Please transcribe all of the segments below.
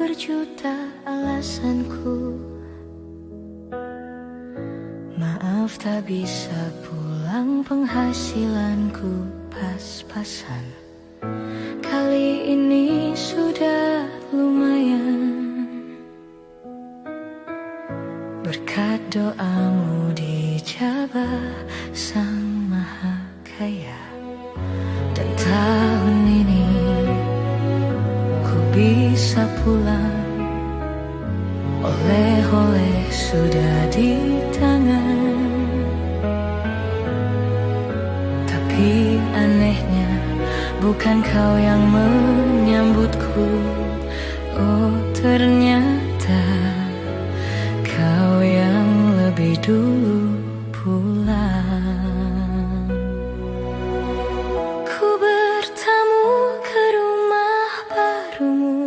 berjuta alasanku. Maaf tak bisa pulang, penghasilanku pas-pasan. Kali ini sudah lumayan. Berkat doamu dijabah Sang Maha Kaya. Dan tahun ini ku bisa pulang. Oleh-oleh sudah di tangan. Tapi anehnya bukan kau yang menyambutku. Oh ternyata kau yang lebih dulu pulang. Ku bertamu ke rumah barumu.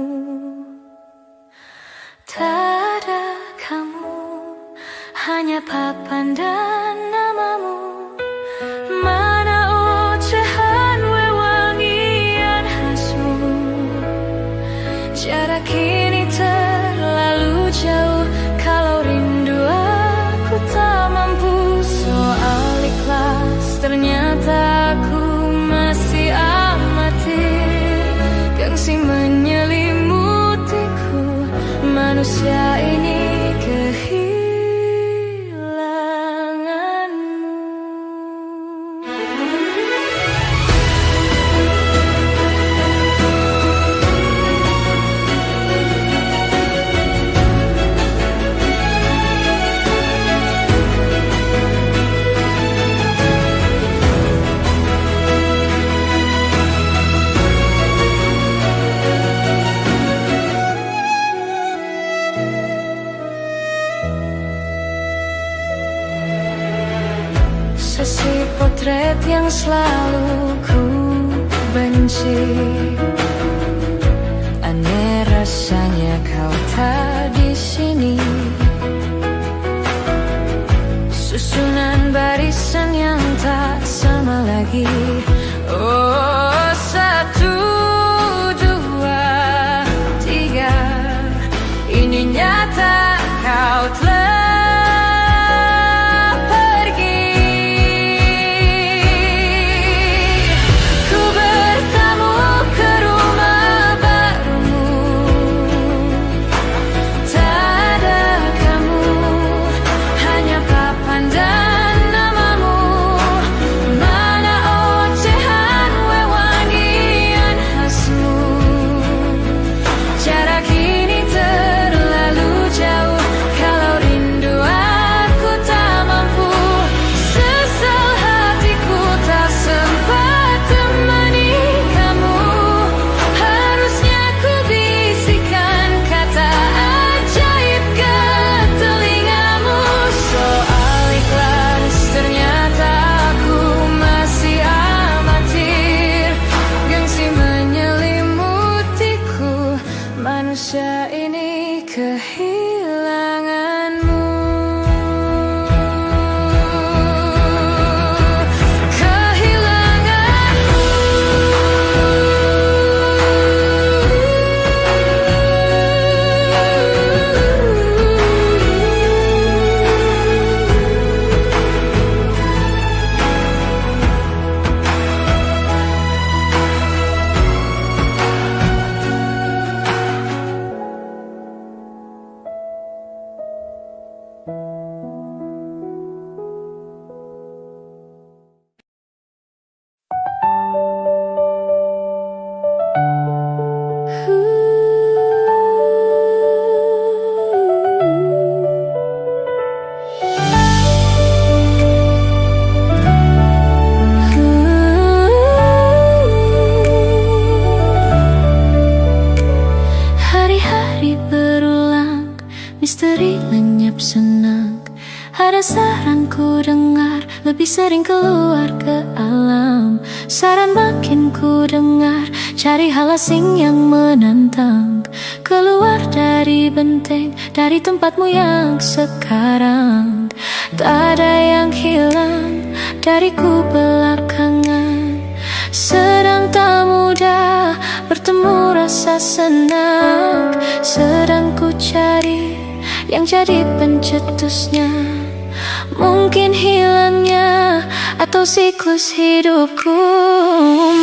Tak ada kamu, hanya papan dan namamu. Mana ocehan wewangian khasmu. Jarak ini terlalu jauh. Kalau rindu aku tak mampu. Soal ikhlas ternyata aku masih amatir. Gengsi menyelimutiku. Manusia ini kehilanganmu. Sesi potret yang selalu ku benci. Aneh rasanya kau tak di sini. Susunan barisan yang tak sama lagi. Oh satu, dua, tiga. Ini nyata kau telah manusia ini kehilanganmu. Misteri lenyap senang. Ada saran ku dengar, lebih sering keluar ke alam. Saran makin ku dengar, cari hal asing yang menantang. Keluar dari benteng, dari tempatmu yang sekarang. Tak ada yang hilang dariku belakangan. Sedang tak mudah bertemu rasa senang. cari yang jadi pencetusnya. Mungkin hilangnya atau siklus hidupku.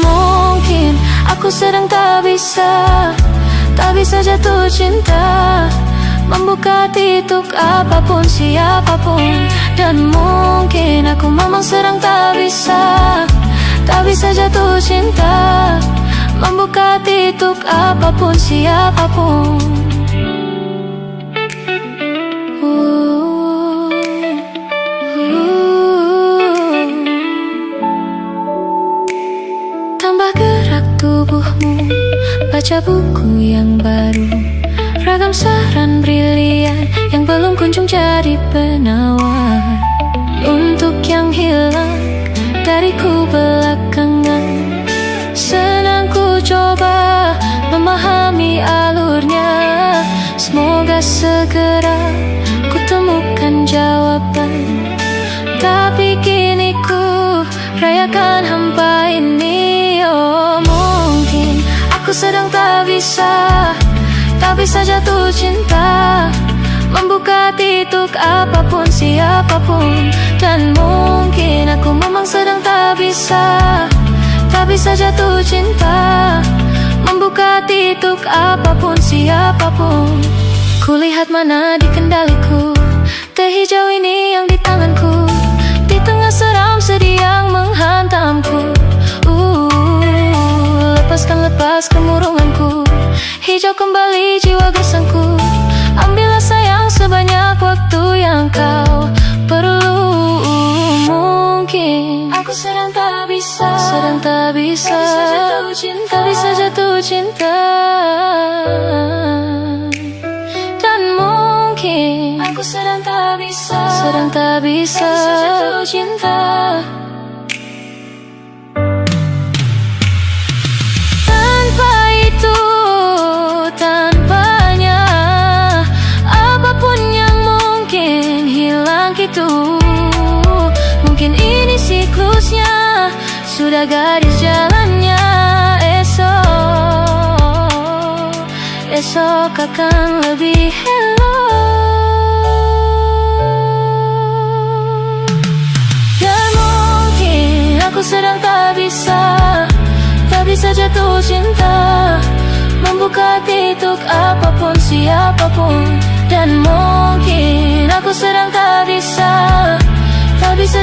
Mungkin aku sedang tak bisa jatuh cinta, membuka hati untuk apapun, siapapun. Dan mungkin aku memang sedang tak bisa jatuh cinta, membuka hati untuk apapun, siapapun. Tambah gerak tubuhmu, baca buku yang baru, ragam saran brilian yang belum kunjung jadi penawar. Untuk yang hilang dariku belakangan, senang ku coba memahami alurnya. Semoga segera ku temukan jawaban. Tapi kini ku rayakan hampa ini. Oh, mungkin aku sedang tak bisa jatuh cinta, membuka hati untuk apapun, siapapun. Dan mungkin aku memang sedang tak bisa jatuh cinta, membuka hati untuk apapun, siapapun. Kulihat mana di kendaliku, teh hijau ini yang di tanganku, di tengah seram sedih yang menghantamku. Lepas kemurunganku, hijau kembali jiwa gersangku. Ambillah sayang sebanyak waktu yang kau perlu. Mungkin aku sedang tak bisa jatuh cinta. Dan mungkin aku sedang tak bisa jatuh cinta. Mungkin ini siklusnya, sudah garis jalannya. Esok akan lebih elok. Dan mungkin aku sedang tak bisa jatuh cinta, membuka hati untuk apapun, siapapun. Dan mungkin aku sedang tak bisa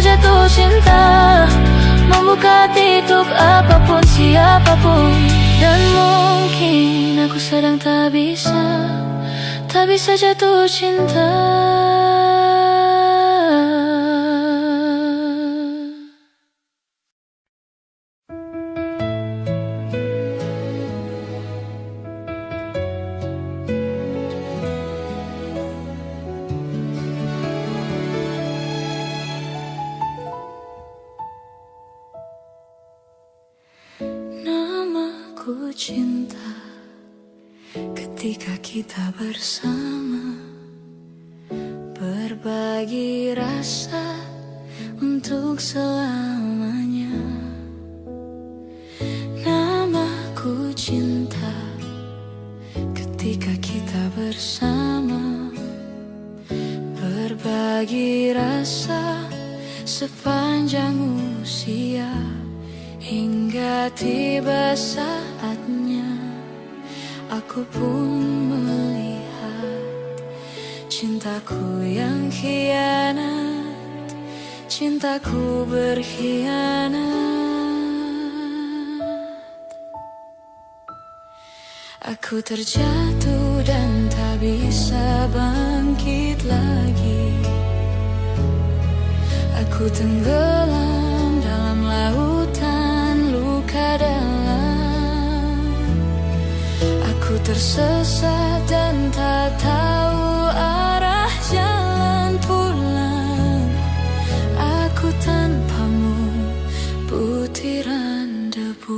jatuh cinta, membuka hati untuk apapun, siapapun. Dan mungkin aku sedang tak bisa jatuh cinta. Ku cinta ketika kita bersama, berbagi rasa untuk selamanya. Namaku cinta ketika kita bersama, berbagi rasa sepanjang usia. Hingga tiba saatnya aku pun melihat cintaku yang khianat, cintaku berkhianat. Aku terjatuh dan tak bisa bangkit lagi. Aku tenggelam dalam lautan luka dalam. Aku tersesat dan tak tahu arah jalan pulang. Aku tanpamu butiran debu.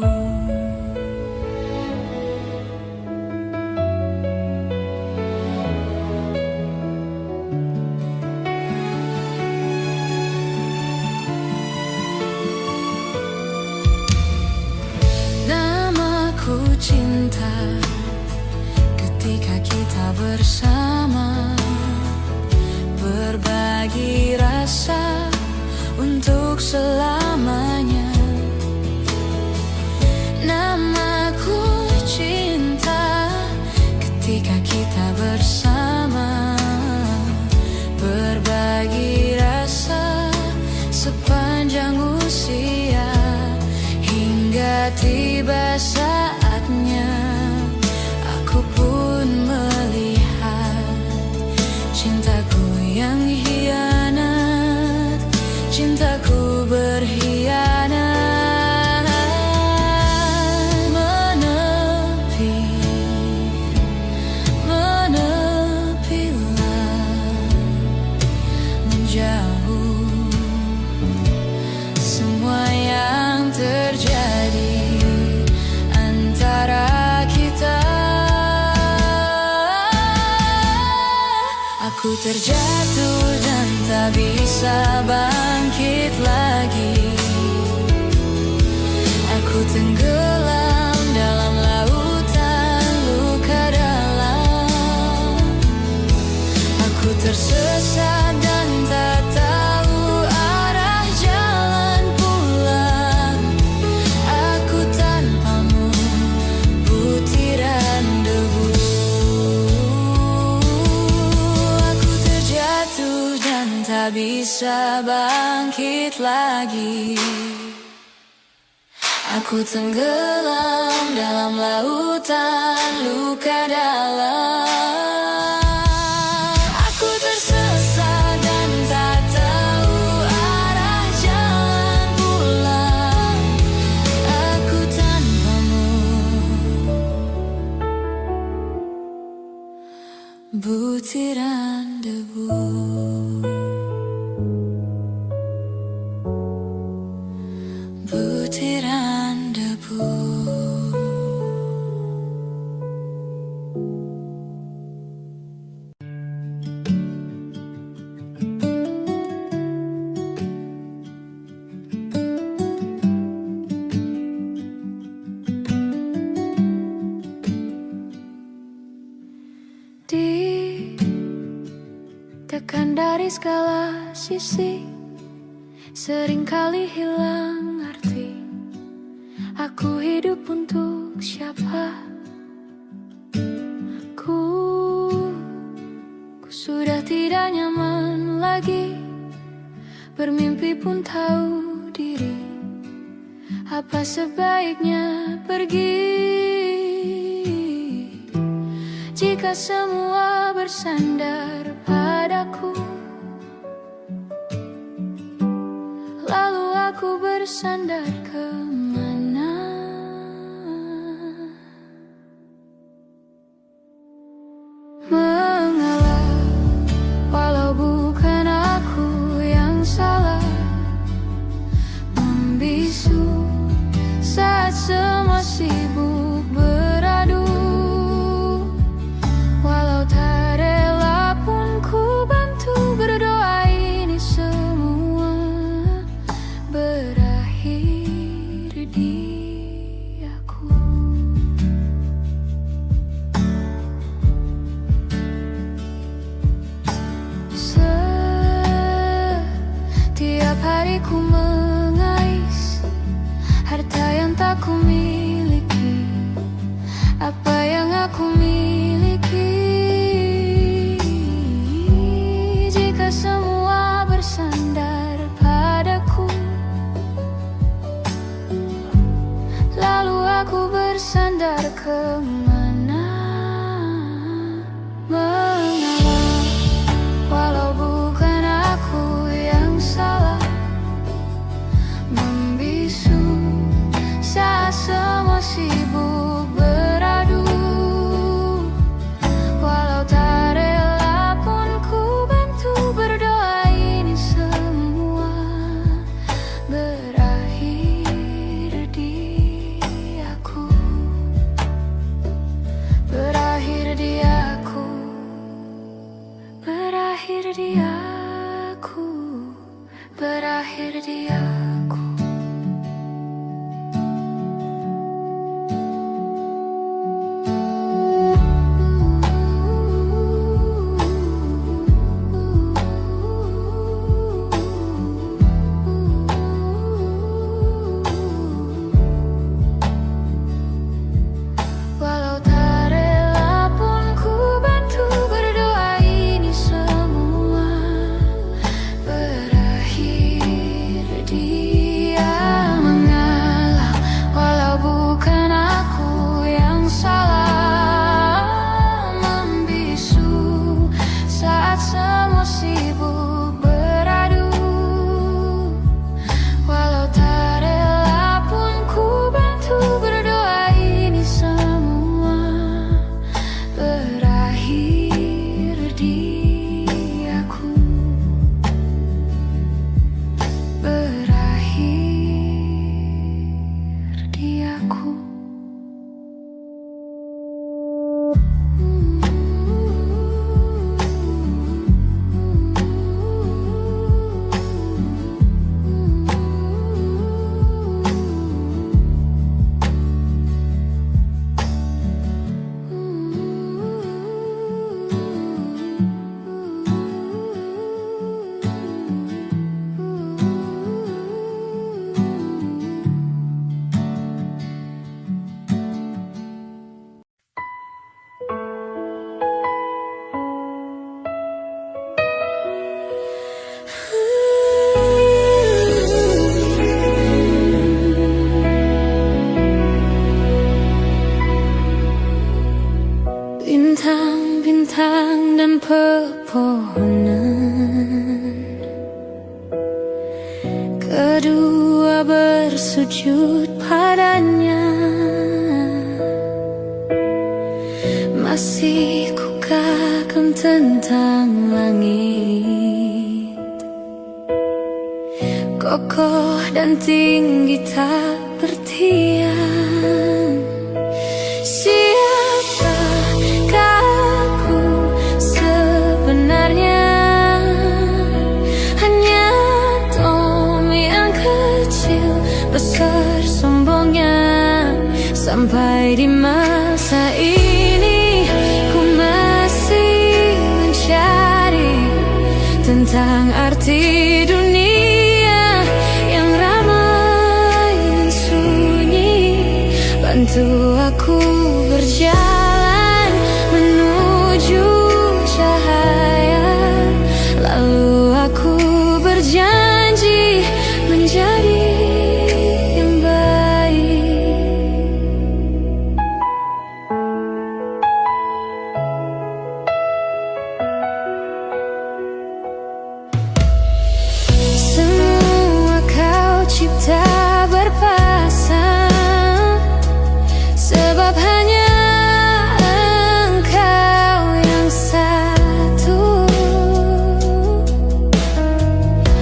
Cinta ketika kita kita bersama, berbagi rasa untuk selamanya. Namaku cinta ketika kita bersama, berbagi rasa sepanjang usia, hingga tiba saatnya aku pun melihat cintaku yang hianat, cintaku berkhianat. Menepilah, menjauh semua yang terjadi antara kita. Aku terjatuh dan tak bisa bangkit lagi. Aku tenggelam dalam lautan luka dalam. Aku tersesat dan tak tahu arah jalan pulang. Aku tanpamu butiran debu. Aku terjatuh dan tak bisa bangkit lagi. Aku tenggelam dalam lautan luka dalam. Aku tersesat dan tak tahu arah jalan pulang. Aku tanpamu butiran debu. Butiran debu. Ditekan dari segala sisi, seringkali hilang arti. Aku hidup untuk siapa? Ku sudah tidak nyaman lagi. Bermimpi pun tahu diri. Apa sebaiknya pergi jika semua bersandar padaku? Lalu aku bersandar kemana? Mengalah, walau bukan aku yang salah. Membisu saat semua sibuk beradu. Walau tak rela pun ku bantu berdoa ini semua berakhir di aku. Setiap hari ku mengais harta yang tak ku miliki. Apa yang aku miliki jika semua bersandar padaku? Lalu aku bersandar kemana? Mengalah, walau bukan aku yang salah. Membisu saat semua sibuk beradu. Walau tak rela pun ku bantu berdoa ini semua berakhir di aku. Berakhir di aku. Berakhir di aku. Berakhir di aku. bintang dan pepohonan. Kedua bersujud padanya. Masih ku kagum tentang langit, kokoh dan tinggi tak bertiang. Siapakah aku sebenarnya? Hanya Tom yang kecil besar sombongnya. Sampai di masa ini ku masih mencari tentang arti dunia yang ramai dan sunyi. Bantu aku berjalan menuju cahaya, lalu aku berjanji menjadi yang baik. Semua kau cipta berpasang, sebab hanya engkau yang satu.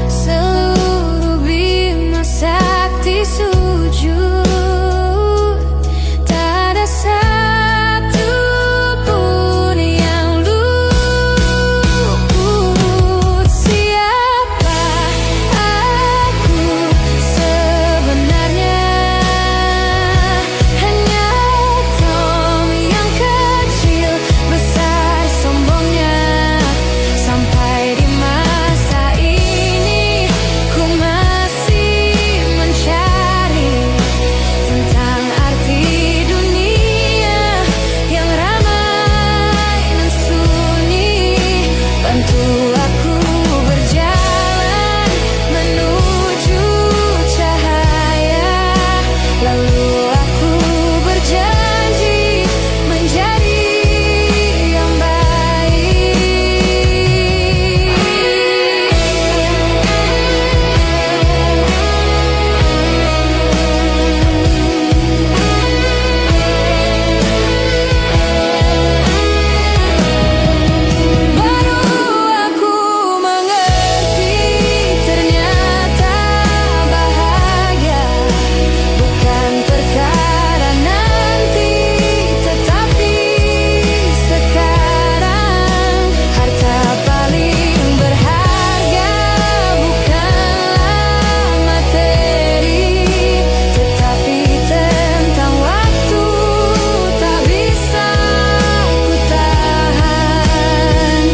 Seluruh bima sakti sujud, tak ada satu pun yang luput. Siapa aku sebenarnya? Hanya Tom yang kecil besar sombongnya. Sampai di masa ini ku masih mencari tentang arti dunia yang ramai dan sunyi. Bantu aku berjalan menuju cahaya, lalu aku berjanji menjadi yang baik. Baru aku mengerti, ternyata bahagia bukan perkara nanti, tetapi sekarang. Harta paling berharga bukanlah materi, tetapi tentang waktu tak bisa ku tahan.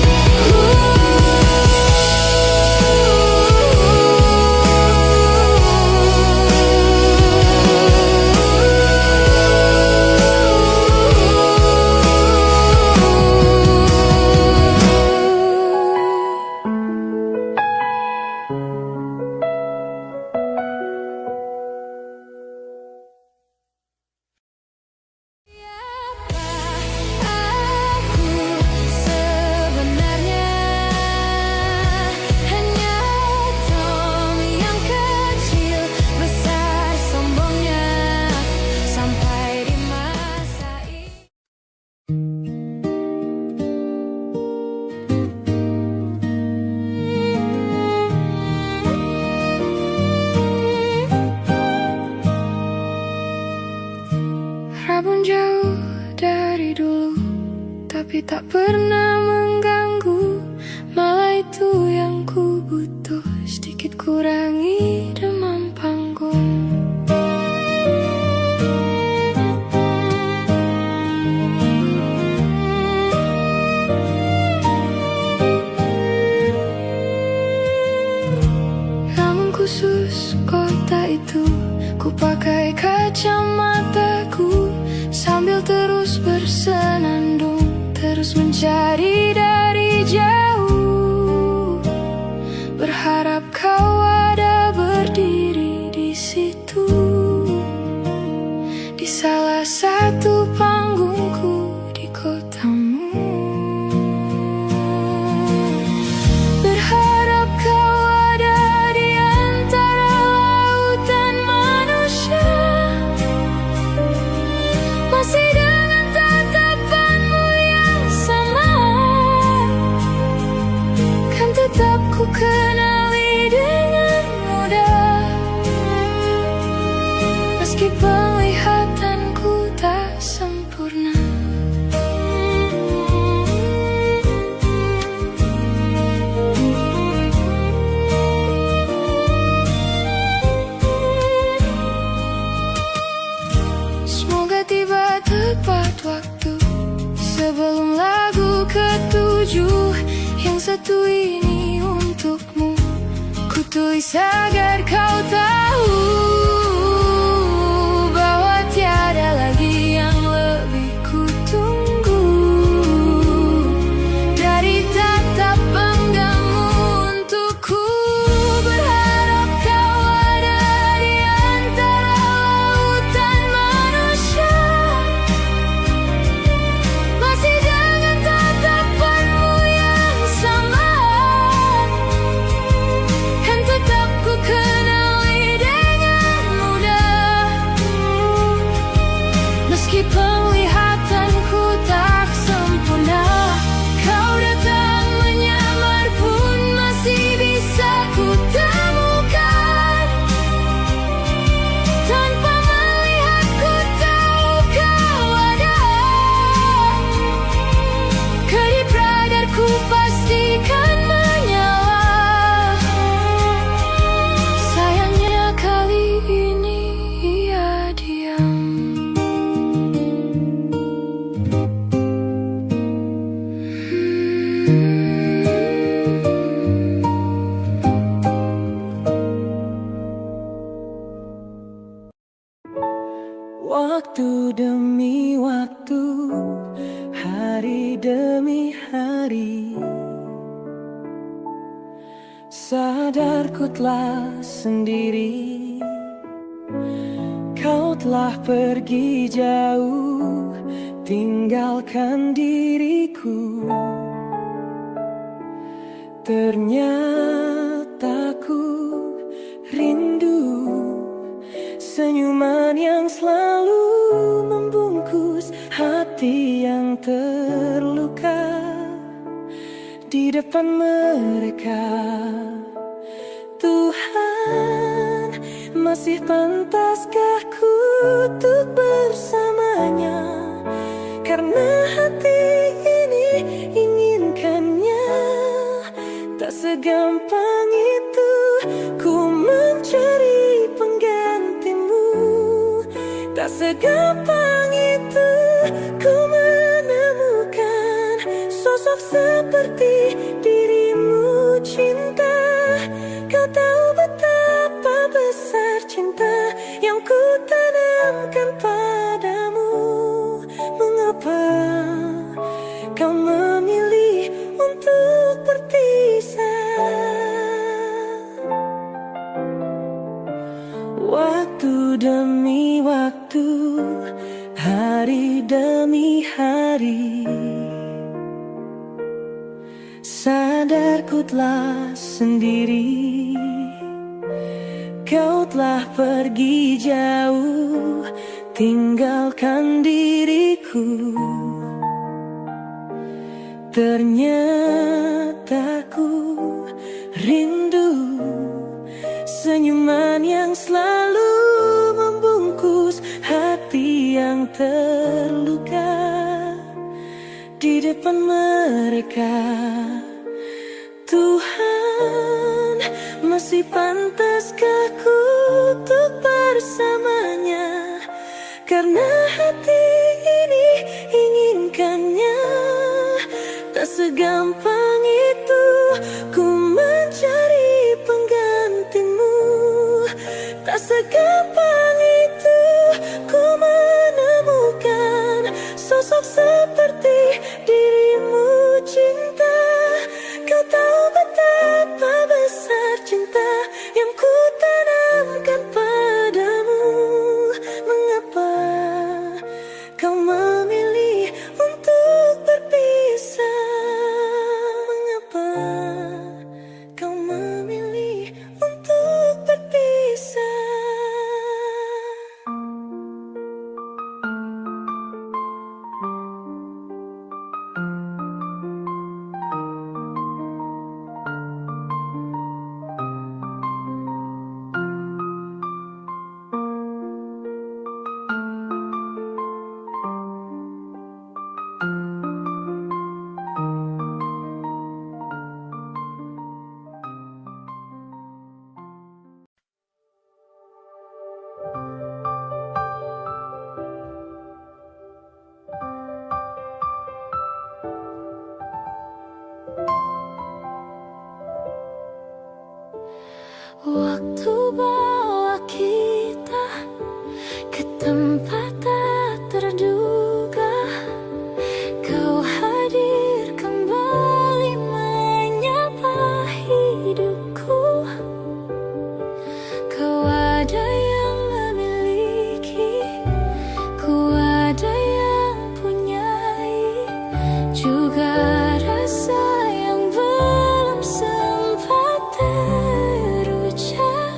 Aku sebenarnya hanya Tom yang kecil besar sombongnya. Sampai di masa ini Rabun jauh dari dulu, tapi tak pernah mengganggu. Malah itu yang ku butuh, sedikit kurangi demam panggung. Namun khusus kota itu, ku pakai kacamataku sambil terus bersenandung, terus mencari dari jauh. Berharap kau ada berdiri di situ, di salah satu panggungku di kotamu. tujuh, yang satu ini untukmu. Ku tulis agar kau tahu bahwa tiada lagi yang lebih ku tunggu dari tatap penggammu untukku. Berharap kau ada di antara lautan manusia, masih dengan tatapanmu yang sama, kan tetap ku kenali dengan mudah. Meski penglihatanku tak sempurna, kau datang menyamar pun masih bisa ku temukan. Tanpa melihat ku tahu kau ada, kedip radarku pastikan menyala. Sayangnya kali ini ia diam. Waktu demi waktu, hari demi hari, sadarku telah sendiri. Kau telah pergi jauh, tinggalkan diriku. Ternyata ku rindu senyuman yang selalu membungkus hati yang terluka di depan mereka. Tuhan, masih pantaskah ku untuk bersamanya? Karena hati ini inginkannya. Tak segampang itu ku mencari penggantimu. Tak segampang itu ku menemukan sosok seperti dirimu, cinta. Kau tahu betapa besar cinta yang ku tanamkan padamu. Mengapa kau memilih untuk berpisah? Waktu demi waktu, hari demi hari, sadarku telah sendiri. Kau telah pergi jauh, tinggalkan diriku. Ternyata ku rindu senyuman yang selalu membungkus hati yang terluka di depan mereka. Tuhan, masih pantaskah ku untuk bersamanya? Karena hati ini inginkannya. Tak segampang itu ku mencari penggantimu. Tak segampang itu ku menemukan sosok seperti dirimu, cinta. Kau tahu betapa besar cinta yang ku tanamkan padamu. Mengapa kau memilih untuk berpisah? juga rasa yang belum sempat terucap.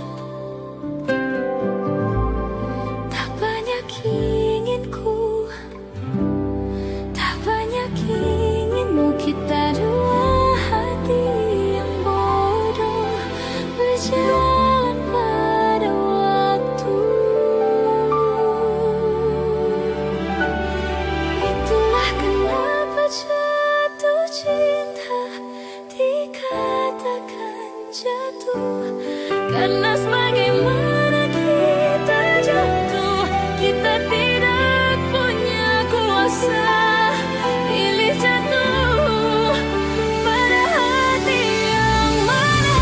Tak banyak inginku, tak banyak inginmu. Kita dua hati yang bodoh berjalan pada waktu. Itulah kenapa jatuh cinta dikatakan jatuh. Karena sebagaimana kita jatuh, kita tidak punya kuasa. Pilih jatuh pada hati yang mana.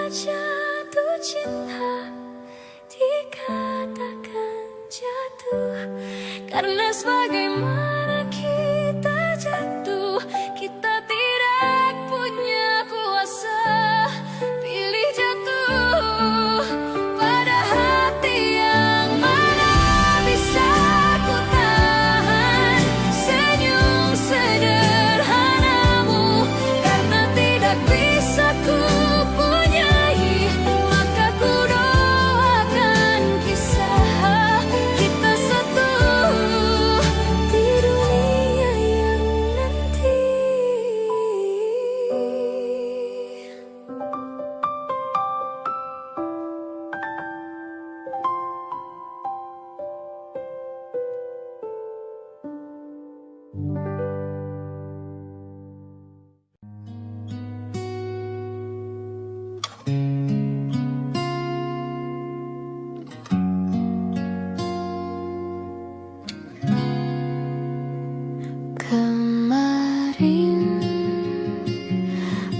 Jatuh cinta dikatakan jatuh. Karena sebagaimana kita jatuh, kita tidak punya kuasa. Pilih jatuh pada hati yang mana. Bisa ku tahan senyum sederhanamu, karena tidak bisa ku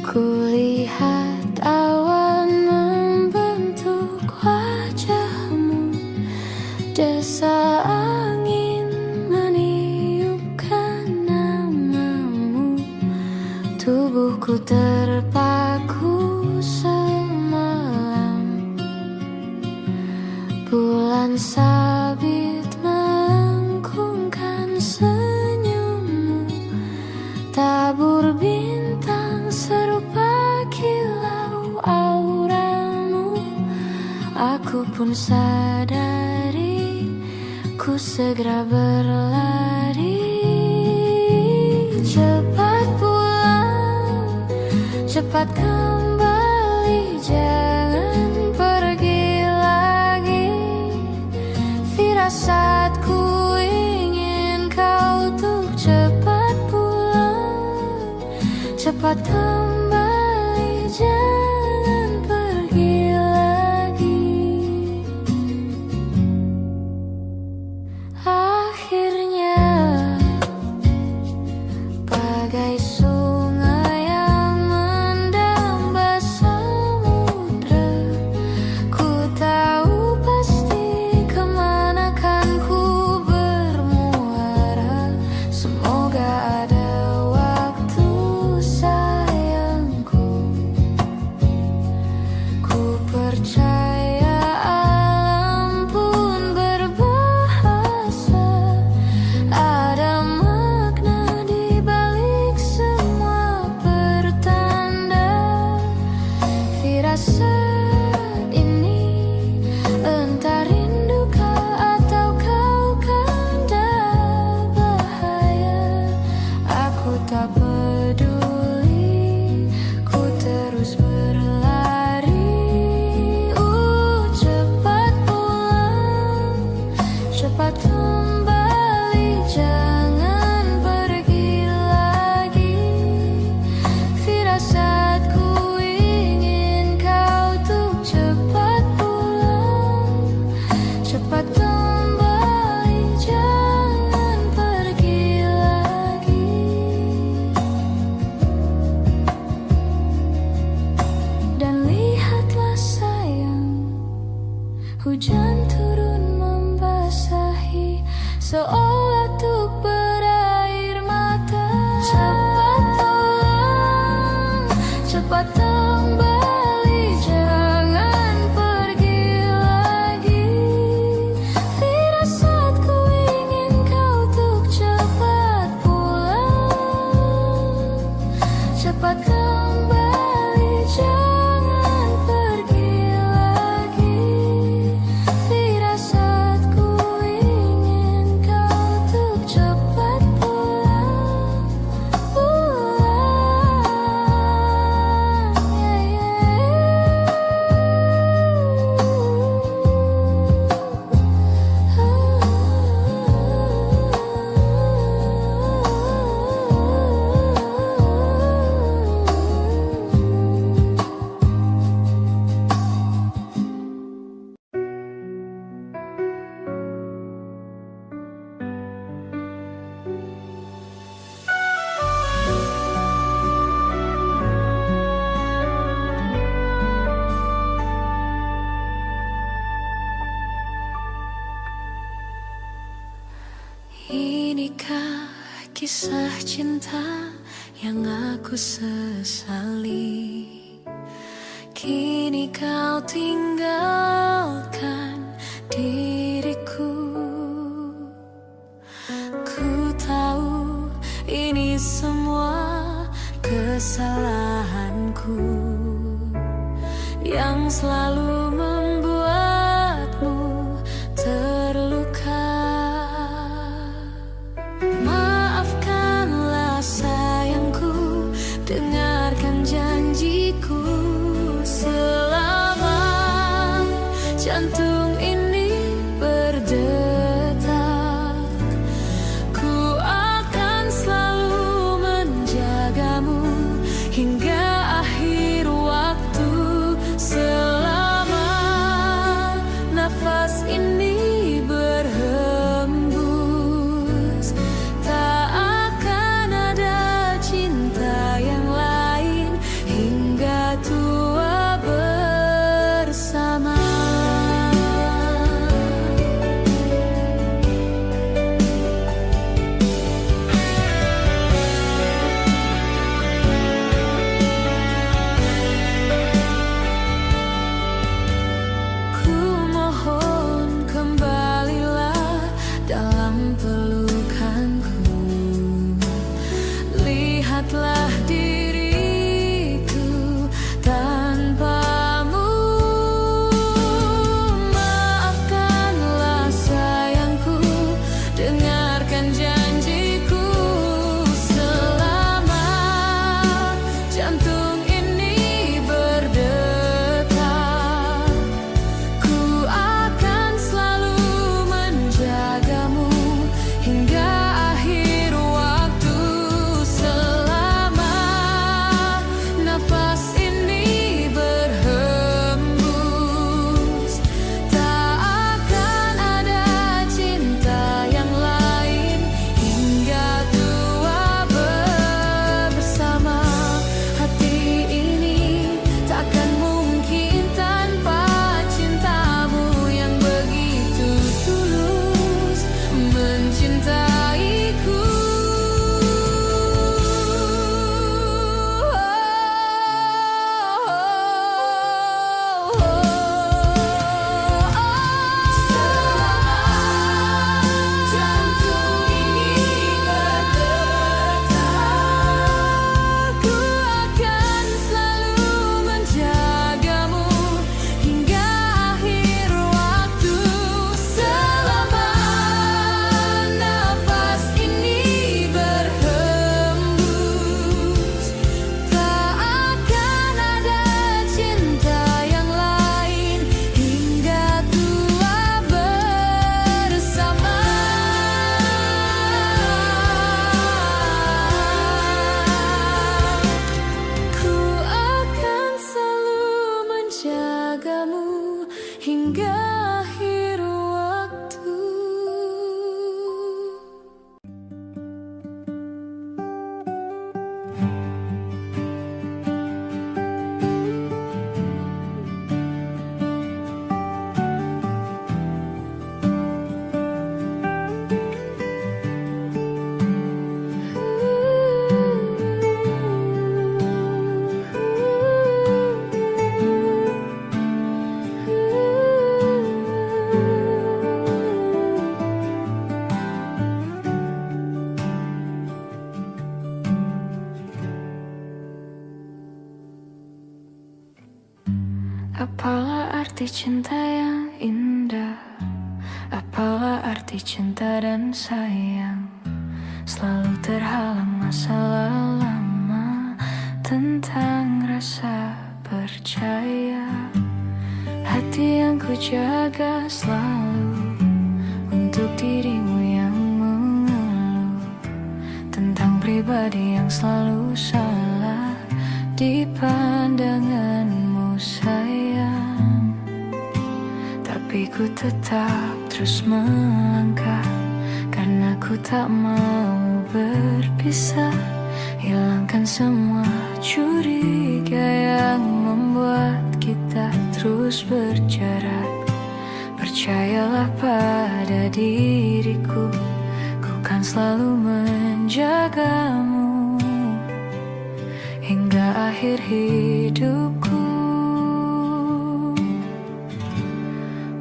kulihat awan membentuk wajahmu, desa angin meniupkan namamu. Tubuhku terpaku semalam, bulan sabit melengkungkan senyummu. Tabur bintang serupa kilau auramu. Aku pun sadari, ku segera berlari. Cepat pulang, cepat kembali, jangan pergi lagi. Firasatku ingin kau untuk cepat pulang, cepat kembali, jangan pergi lagi. Akhirnya bagai sungai yang mendamba samudra, ku tahu pasti kemana kan ku bermuara. Semoga ada waktu saya hujan turun membasahi, seolah untuk berair mata. Cepat pulang, cepat kembali, jangan pergi lagi. Firasatku ingin kau untuk cepat pulang, cepat kembali, jangan pergi lagi. Firasatku ingin kau untuk cepat pulang, Inikah kisah cinta yang aku sesali? Kini kau tinggalkan diriku. Ku tahu ini semua kesalahanku yang selalu membuatmu terluka. Maafkanlah sayangku, dengarkan janjiku. Selama jantung ini berdetak, ku akan selalu menjagamu hingga akhir waktu. Selama nafas ini berhembus, tak akan ada cinta yang lain hingga tua bersama. Ku mohon kembali cinta yang indah? Apalah arti cinta dan sayang? Selalu terhalang masalah lama. Tentang rasa percaya, hati yang ku jaga selalu untuk dirimu yang mengeluh tentang pribadi yang selalu salah di pandanganmu sayang. Tapi ku tetap terus melangkah karena ku tak mau berpisah. Hilangkan semua curiga yang membuat kita terus berjarak. Percayalah pada diriku, ku kan selalu menjagamu hingga akhir hidupku.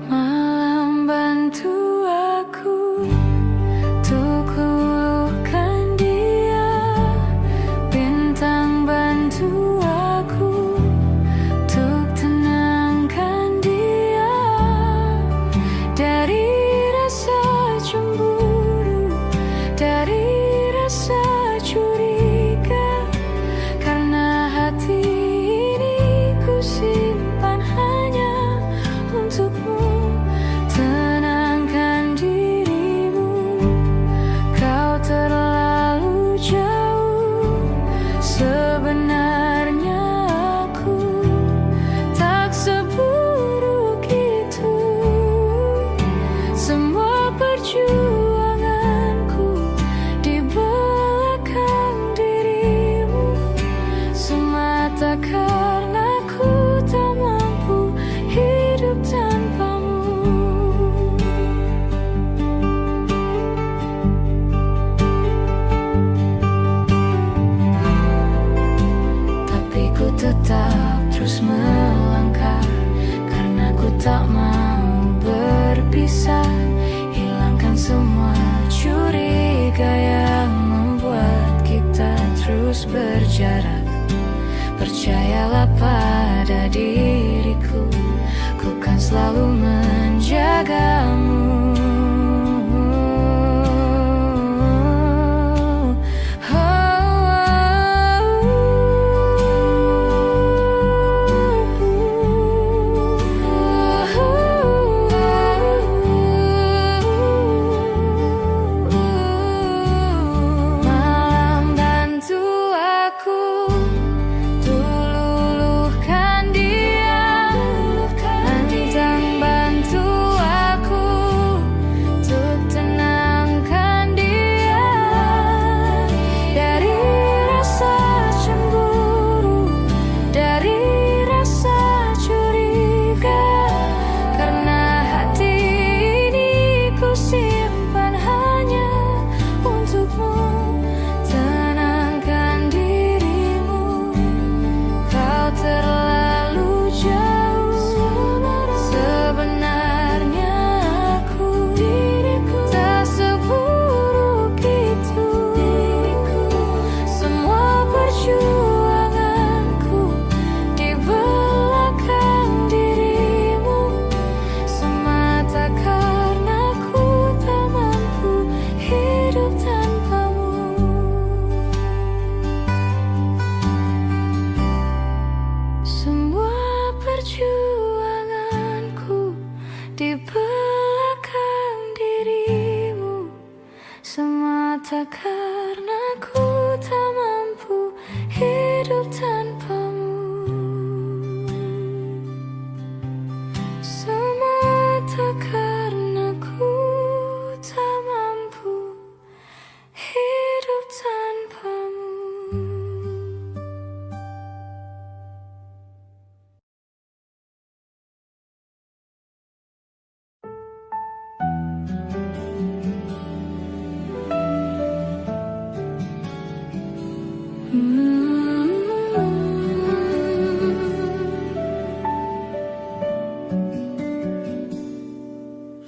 Malam bantu aku untuk luluhkan dia, bintang bantu aku untuk tenangkan dia dari rasa cemburu, dari rasa curiga. Karena hati ini ku simpan hanya untukmu. Tenangkan dirimu, kau terlalu jauh. Sebenarnya aku tak seburuk itu. Semua perjuanganku di belakang dirimu semata karena ku tak mampu hidup tanpamu. Tapi ku tetap terus melangkah karena ku tak mau berpisah. Hilangkan semua curiga yang membuat kita terus berjarak. Percayalah pada diriku, ku kan selalu menjagamu. Malam bantu aku luluhkan dia, bintang bantu aku untuk tenangkan dia dari rasa cemburu, dari rasa curiga. Karena hati ini ku simpan hanya untukmu. Tenangkan dirimu, kau terlalu jauh. Sebenarnya aku tak seburuk itu. Semua perjuanganku di belakang dirimu semata karena ku tak mampu hidup tanpamu. Semua perjuanganku di belakang dirimu semata karena ku tak mampu hidup tanpamu. Semata karena ku tak mampu hidup tanpamu.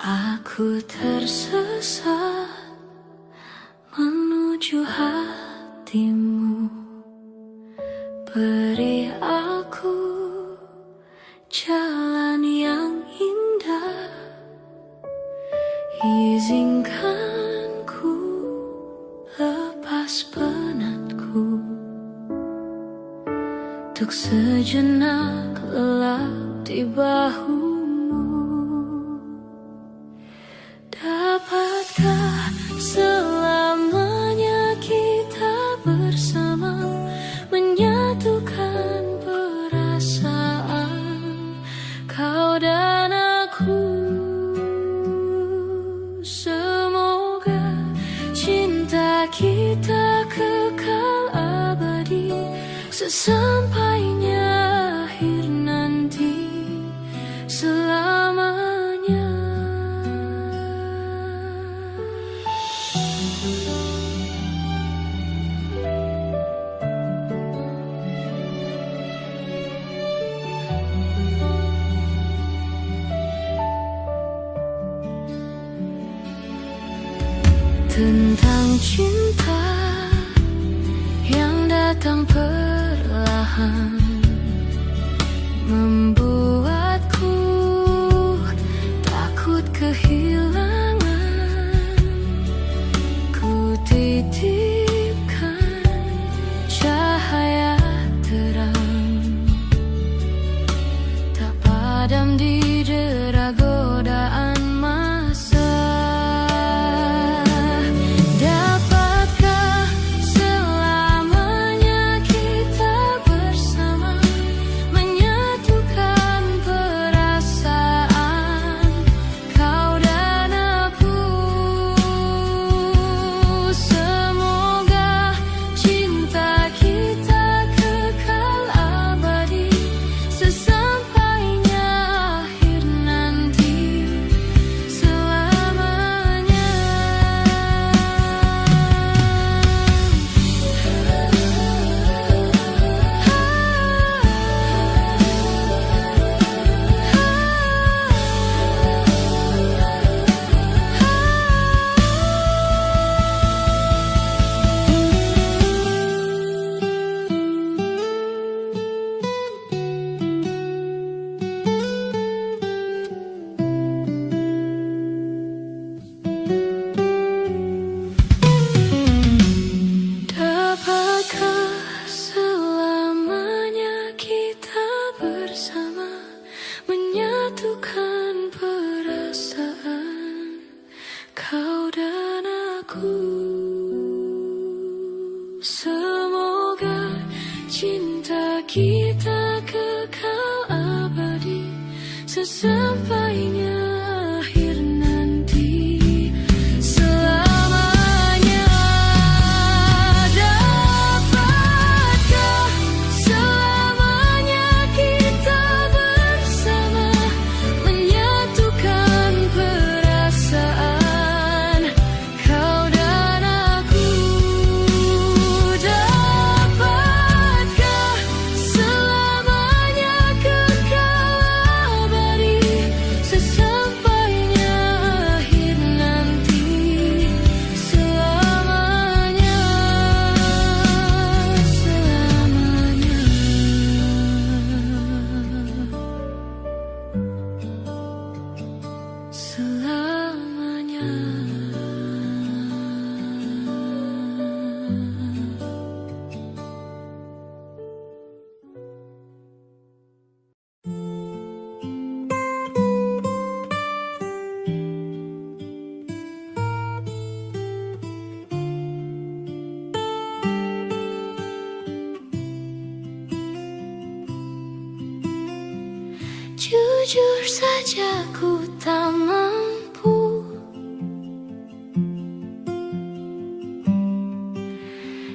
Aku tersesat menuju hatimu. Beri aku jalan yang Izinkanku lepas penatku untuk sejenak lelap di bahumu. Dapatkah selamanya kita bersama, menyatukan perasaan kau dan aku? Semoga cinta kita kekal abadi, sesampainya akhir nanti, selamanya. Tentang cinta yang datang perlahan, membuatku takut kehilangan. Ku titipkan cahaya terang, tak padam di dera godaan masa. Menyatukan perasaan kau dan aku. Semoga cinta kita kekal abadi, sesampainya akhir nanti, selamanya. Dapatkah selamanya kita bersama, menyatukan perasaan kau dan aku? Dapatkah selamanya kekal abadi, sesampainya akhir nanti, selamanya, selamanya, jujur saja ku tak mampu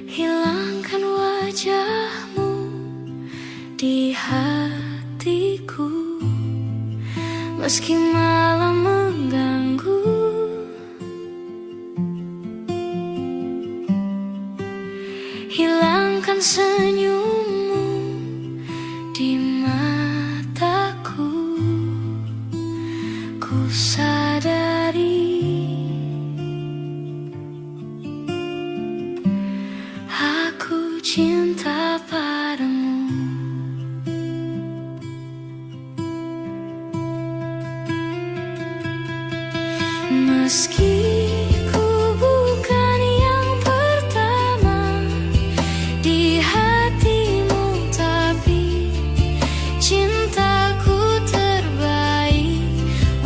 hilangkan wajahmu di hatiku, meski malam mengganggu. Hilangkan senyummu di mataku, ku sadari aku cinta padamu. Meski ku bukan yang pertama di hatimu, tapi cintaku terbaik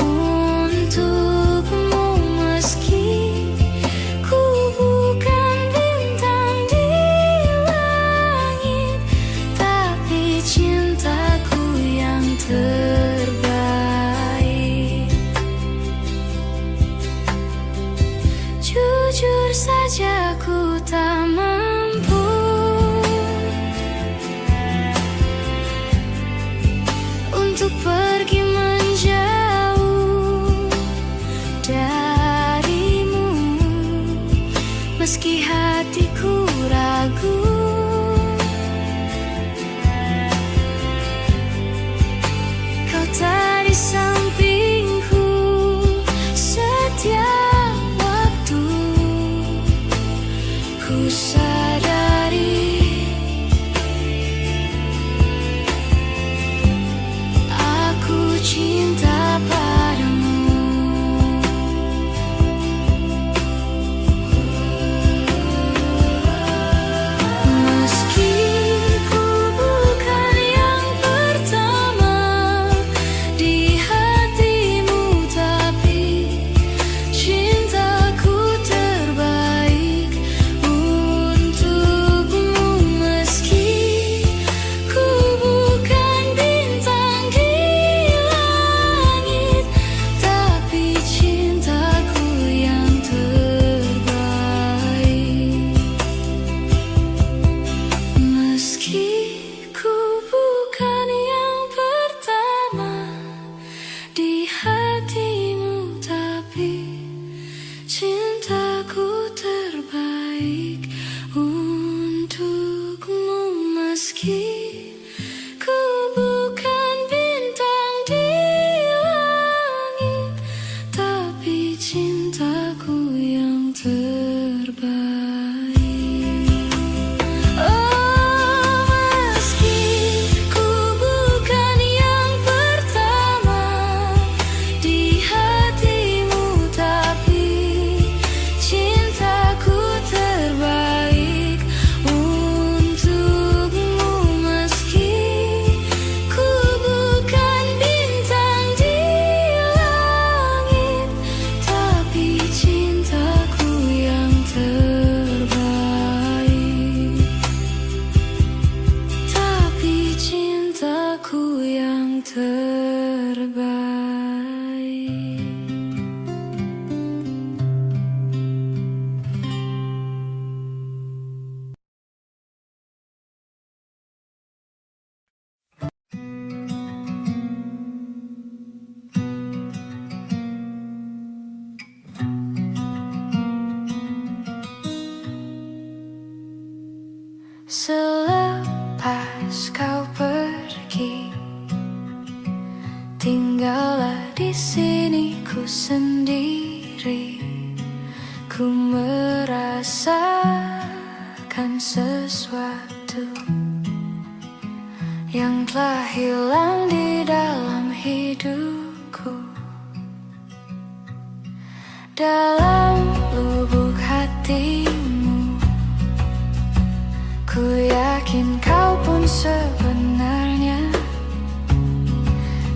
untukmu. Meski ku bukan bintang di langit, tapi cintaku yang terbaik. Jujur saja ku tak mampu untuk pergi menjauh darimu. Meski hatiku ragu, kau tak di sampingku setiap waktu. Ku sadari aku cinta padamu. Meski ku bukan yang pertama di hatimu, tapi cintaku terbaik untukmu. Meski ku bukan bintang di langit, tapi cintaku yang terbaik. Meski ku bukan yang pertama di hatimu, tapi cintaku terbaik untukmu. Meski ku bukan bintang di langit, tapi cintaku yang terbaik. Oh, meski ku bukan yang pertama di hatimu, tapi cintaku terbaik untukmu. Meski ku bukan bintang di langit, tapi cintaku yang terbaik. Tapi cintaku yang terbaik. Selepas kau pergi, tinggallah di sini ku sendiri. Ku merasakan sesuatu yang telah hilang di dalam hidupku. Dalam lubuk hatimu, ku yakin kau pun sebenarnya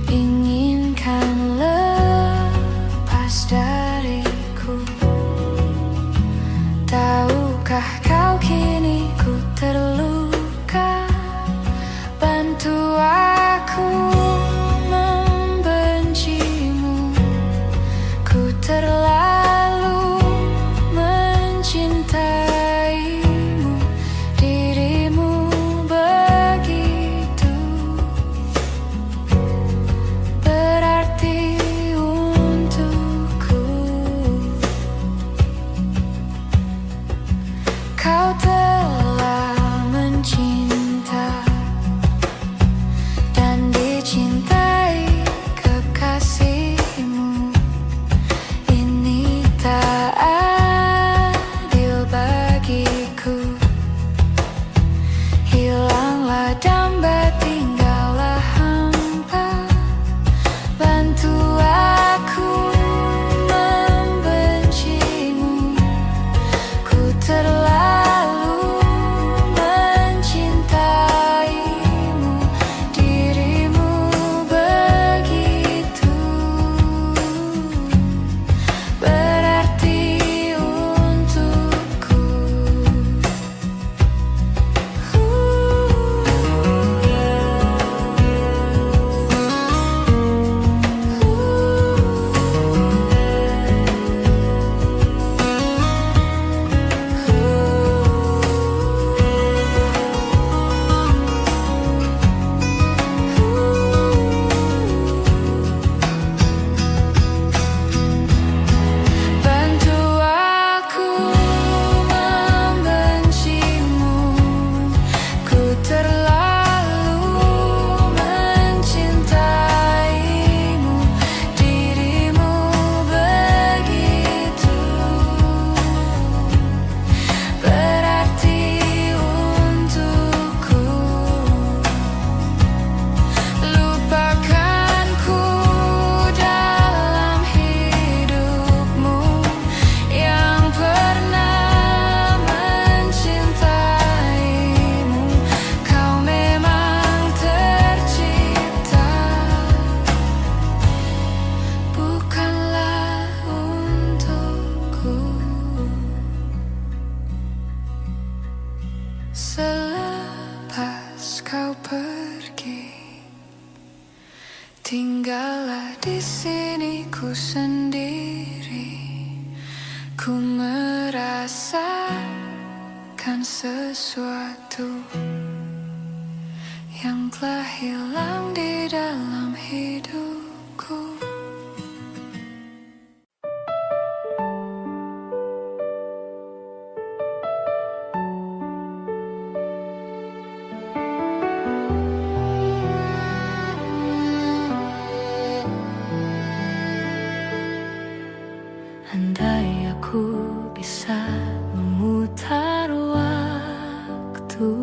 inginkan lepas dariku. Tahukah kau kini ku terluka? Bantu aku membencimu. Ku terlalu mencintaimu. Dirimu begitu berarti untukku. Kau telah mencinta dan dicintai kekasihmu. Ini rasakan sesuatu yang telah hilang di dalam hidupku. Andai aku bisa memutar waktu,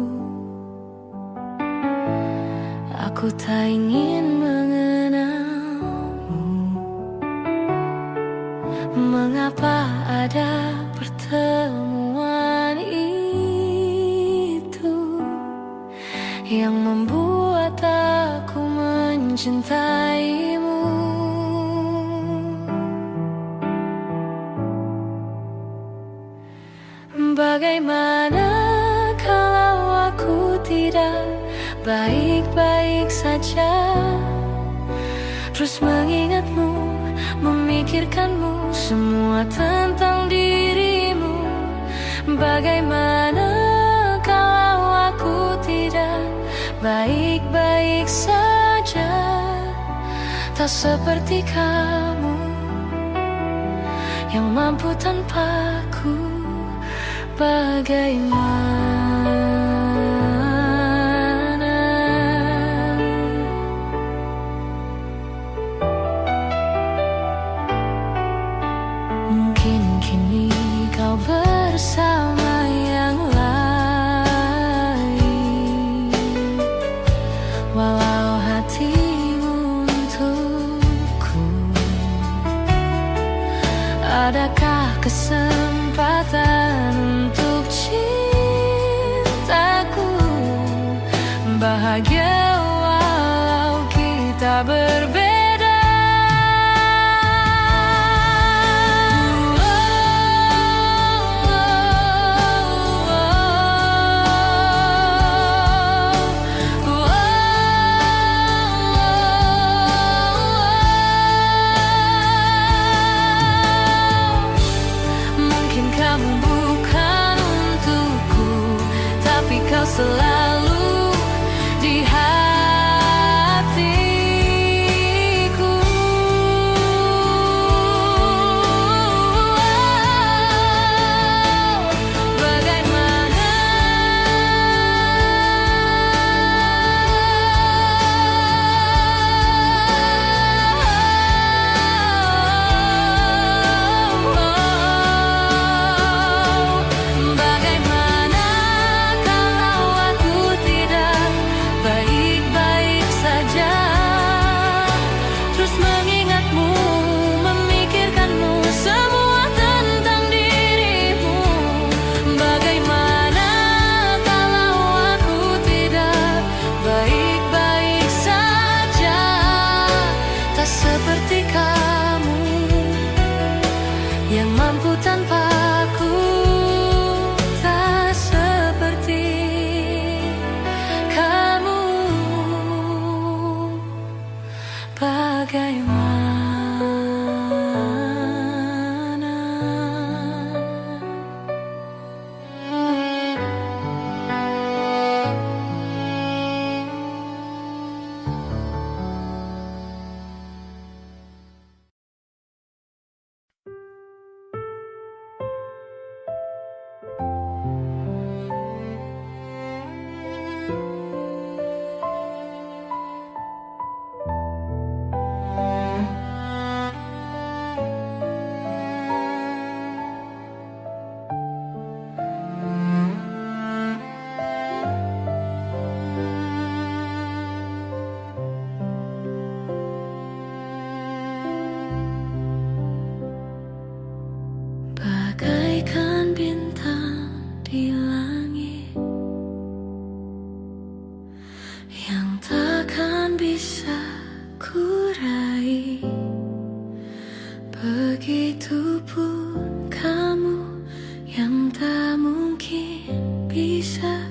aku tak ingin mengenalmu. Mengapa ada pertemuan itu yang membuat aku mencintaimu? Bagaimana kalau aku tidak baik-baik saja, terus mengingatmu, memikirkanmu, semua tentang dirimu? Bagaimana kalau aku tidak baik-baik saja, tak seperti kamu yang mampu tanpaku? Bagaimana? Mungkin kini kau bersama yang lain, walau hatimu untukku. Adakah kesempatan untuk cintaku bahagia walau kita berbeda? Selalu di hatiku. Bagaimana? Seperti kamu yang mampu tanpaku, tak seperti kamu. Bagaimana? Bagaikan bintang di langit yang takkan bisa kurai, begitupun kamu yang tak mungkin bisa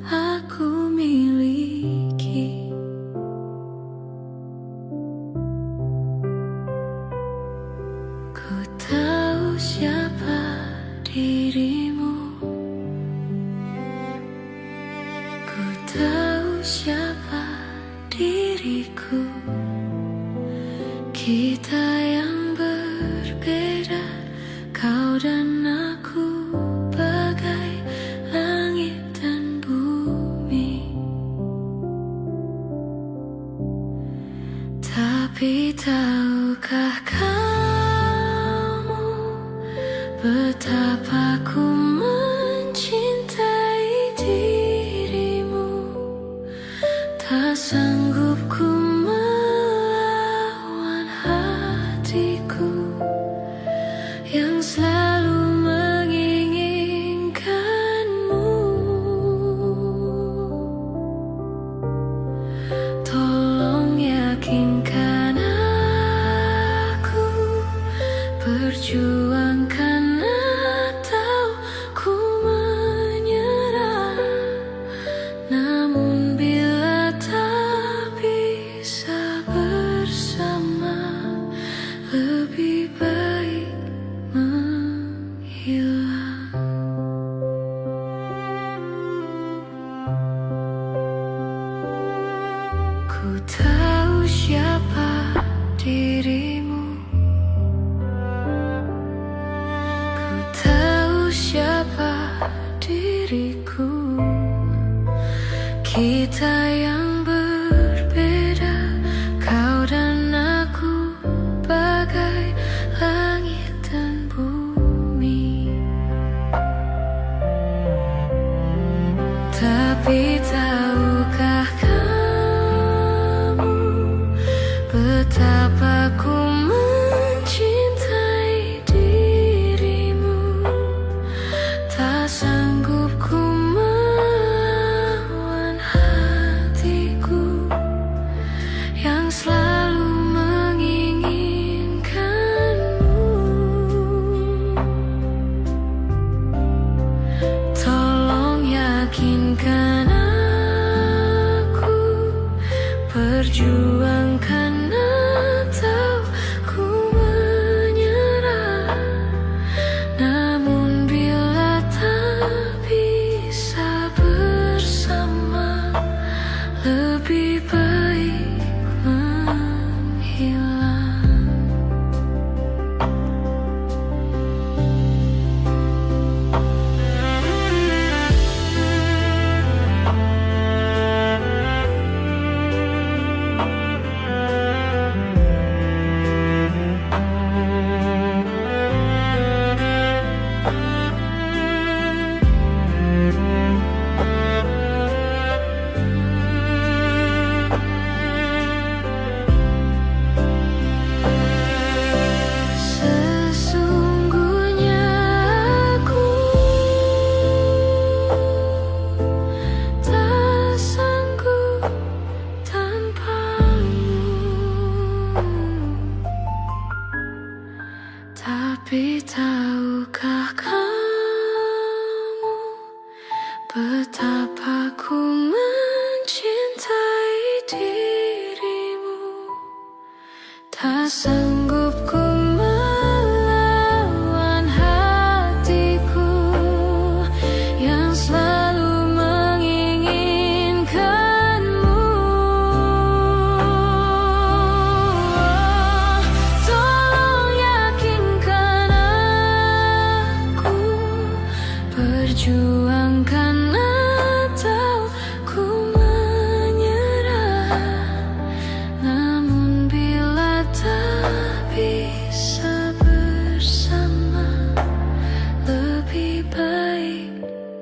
aku miliki. Ku tahu siapa dirimu. Ku tahu siapa diriku. Kita yang berbeda, kau dan aku, bagai langit dan bumi. Tapi tahukah kamu betapa ku mencintai dirimu? Tak sanggup ku melawan hatiku yang selalu menginginkanmu. Tolong yakinkan aku, perjuangkan atau ku menyerah. Namun bila tak bisa bersama, lebih baik menghilang. Ku tahu siapa dirimu. Ku tahu siapa diriku. Kita yang berbeda, kau dan aku, bagai langit dan bumi. Tapi tahukah kamu betapa ku mencintai dirimu? Tak sanggup ku melawan hatiku yang selalu menginginkanmu. Tolong yakinkan aku, perjuangkan atau ku menyerah. Namun bila tak bisa bersama, lebih baik menghilang. Sesungguhnya aku tak sanggup tanpamu. Tapi tahukah kamu betapa ku mencintai dirimu? Tak sanggup ku melawan hatiku yang selalu menginginkanmu. Tolong yakinkan aku, perjuangkan atau ku menyerah. Namun bila tak bisa bersama, lebih baik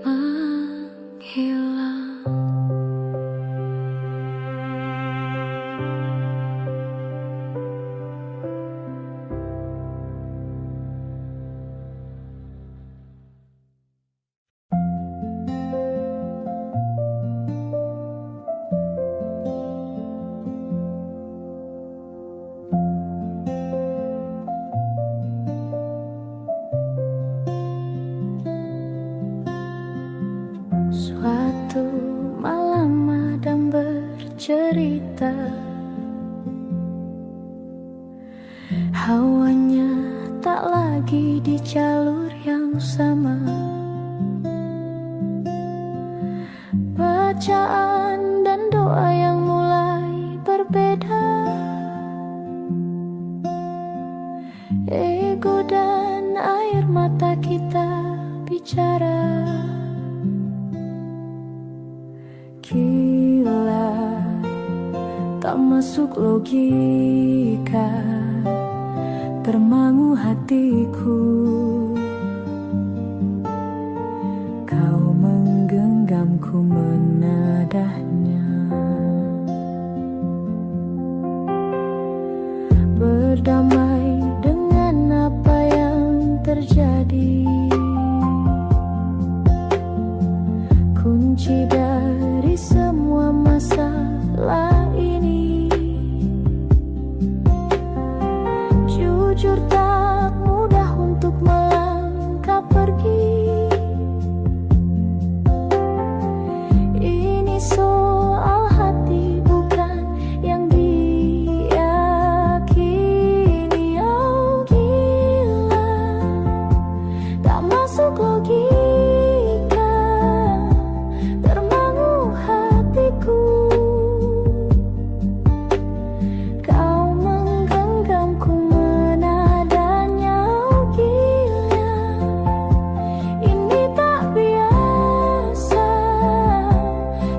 menghilang. Suatu malam Adam bercerita, hawanya tak lagi di jalur yang sama. Bacaan dan doa yang mulai berbeda. Ego dan air mata kita bicara. Gila, tak masuk logika, termangu hatiku. Kau menggenggamku menadahnya. Berdamai dengan apa yang terjadi. Kunci dari semua masalah ini. Jujur tak mudah untuk melangkah pergi. Ini soal hati bukan yang diyakini. Oh gila, tak masuk logika, termangu hatiku. Kau menggenggamku menadanya. Oh gila, ini tak biasa,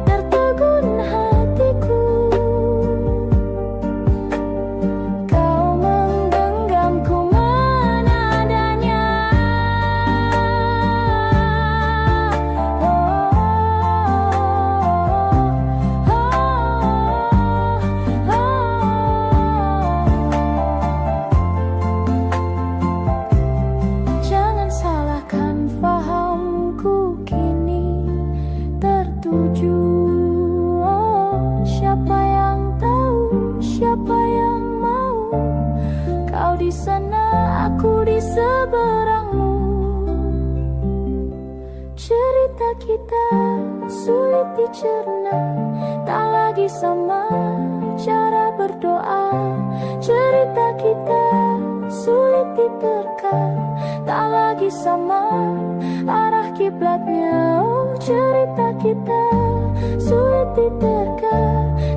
tertegun hatiku. Kau menggenggamku menadanya. Jangan salahkan fahamku kini tertuju. Oh, siapa yang tahu, siapa yang mau? Kau di sana, aku di seberangmu. Cerita kita sulit dicerna, tak lagi sama cara berdoa. Cerita kita sulit diterka, tak lagi sama arah kiblatnya. Oh, cerita kita sulit diterka,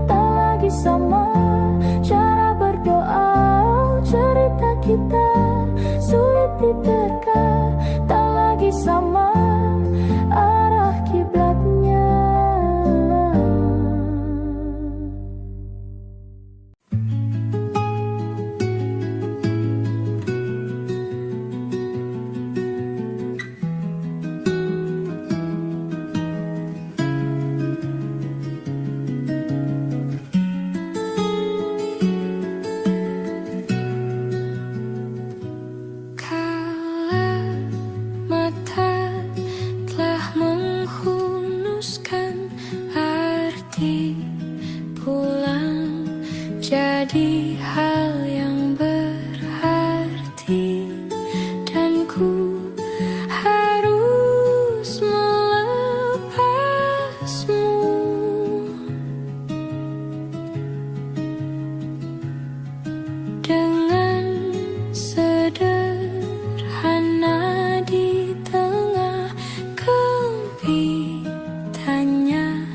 tak lagi sama cara berdoa. Oh, cerita kita sulit diterka, tak lagi sama arah kiblatnya. Kala mata telah menghunuskan, arti pulang jadi hal yang berarti, dan ku harus melepasmu. Dengan sederhana di tengah kempitannya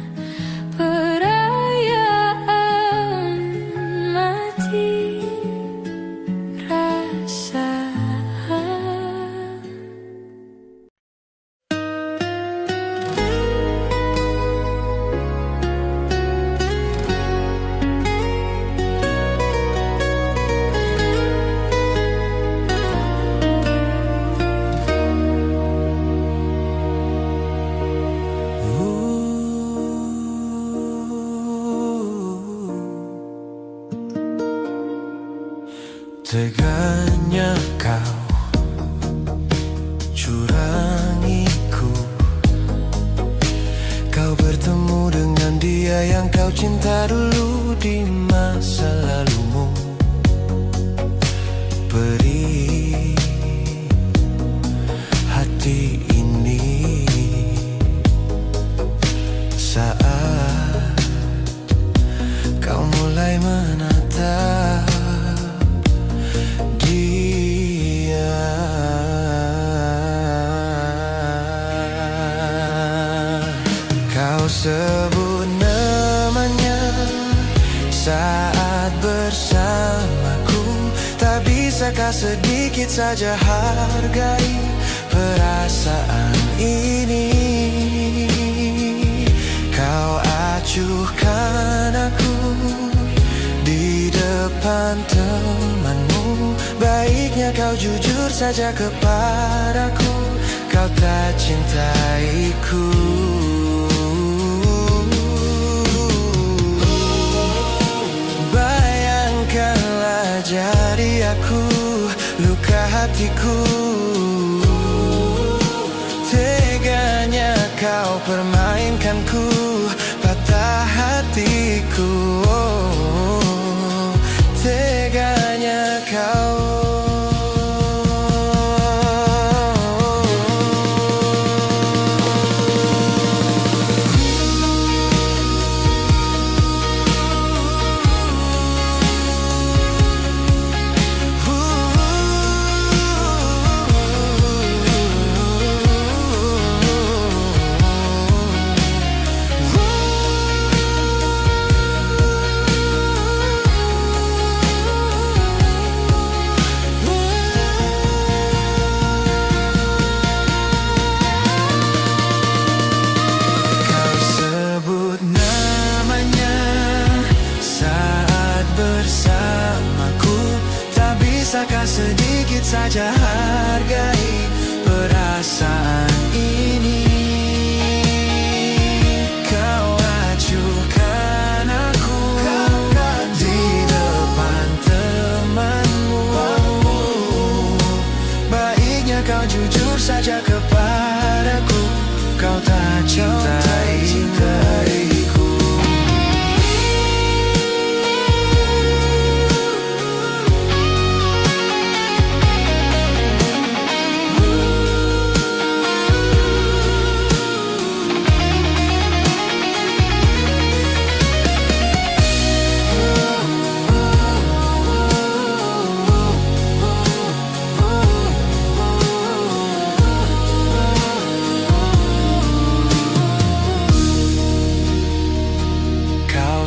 perayaan mati rasa. Teganya kau curangiku. Kau bertemu dengan dia yang kau cinta dulu di masa lalumu. Beri hati ini saat kau mulai menatap dia. sebut namanya saat bersamaku. Tak bisakah sedikit saja hargai perasaan ini? Kau acuhkan aku di depan temanmu. Baiknya kau jujur saja kepadaku, kau tak cintaiku. Bayangkanlah jadi aku, luka hatiku. Teganya kau permainkanku, patah hatiku. Teganya kau. Bisakah sedikit saja hargai perasaan ini? Kau acuhkan aku di depan temanmu. Baiknya kau jujur saja kepadaku, kau tak cintaiku.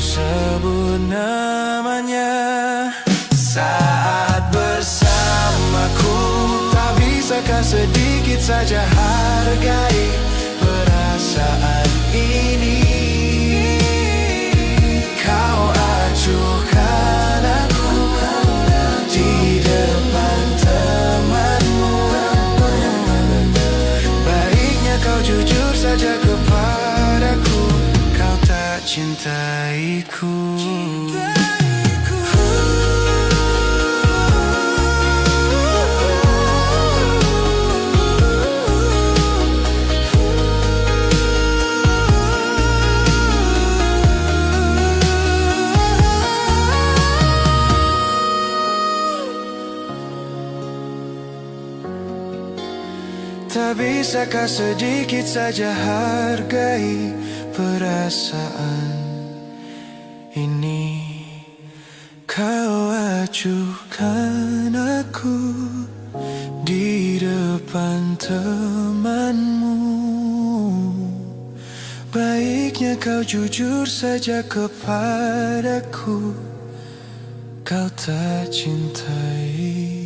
Sebut namanya saat bersamaku. Tak bisakah sedikit saja hargai perasaan ini? Kau acuhkan aku di depan temanmu. Baiknya kau jujur saja kepadaku, kau tak cintaiku. Tak bisakah sedikit saja hargai perasaan ini? Kau acuhkan aku di depan temanmu. Baiknya kau jujur saja kepadaku, kau tak cintaiku.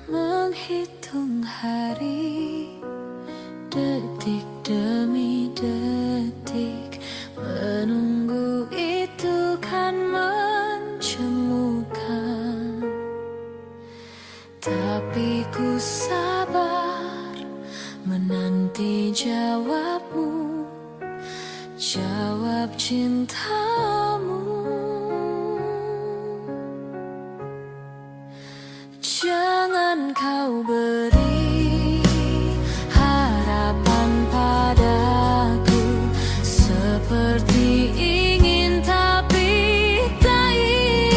Menghitung hari, detik demi detik, menunggu itu kan mencemukan. Tapi ku sabar menanti jawabmu, jawab cintamu. Jangan kau beri harapan padaku seperti ingin tapi tak ingin.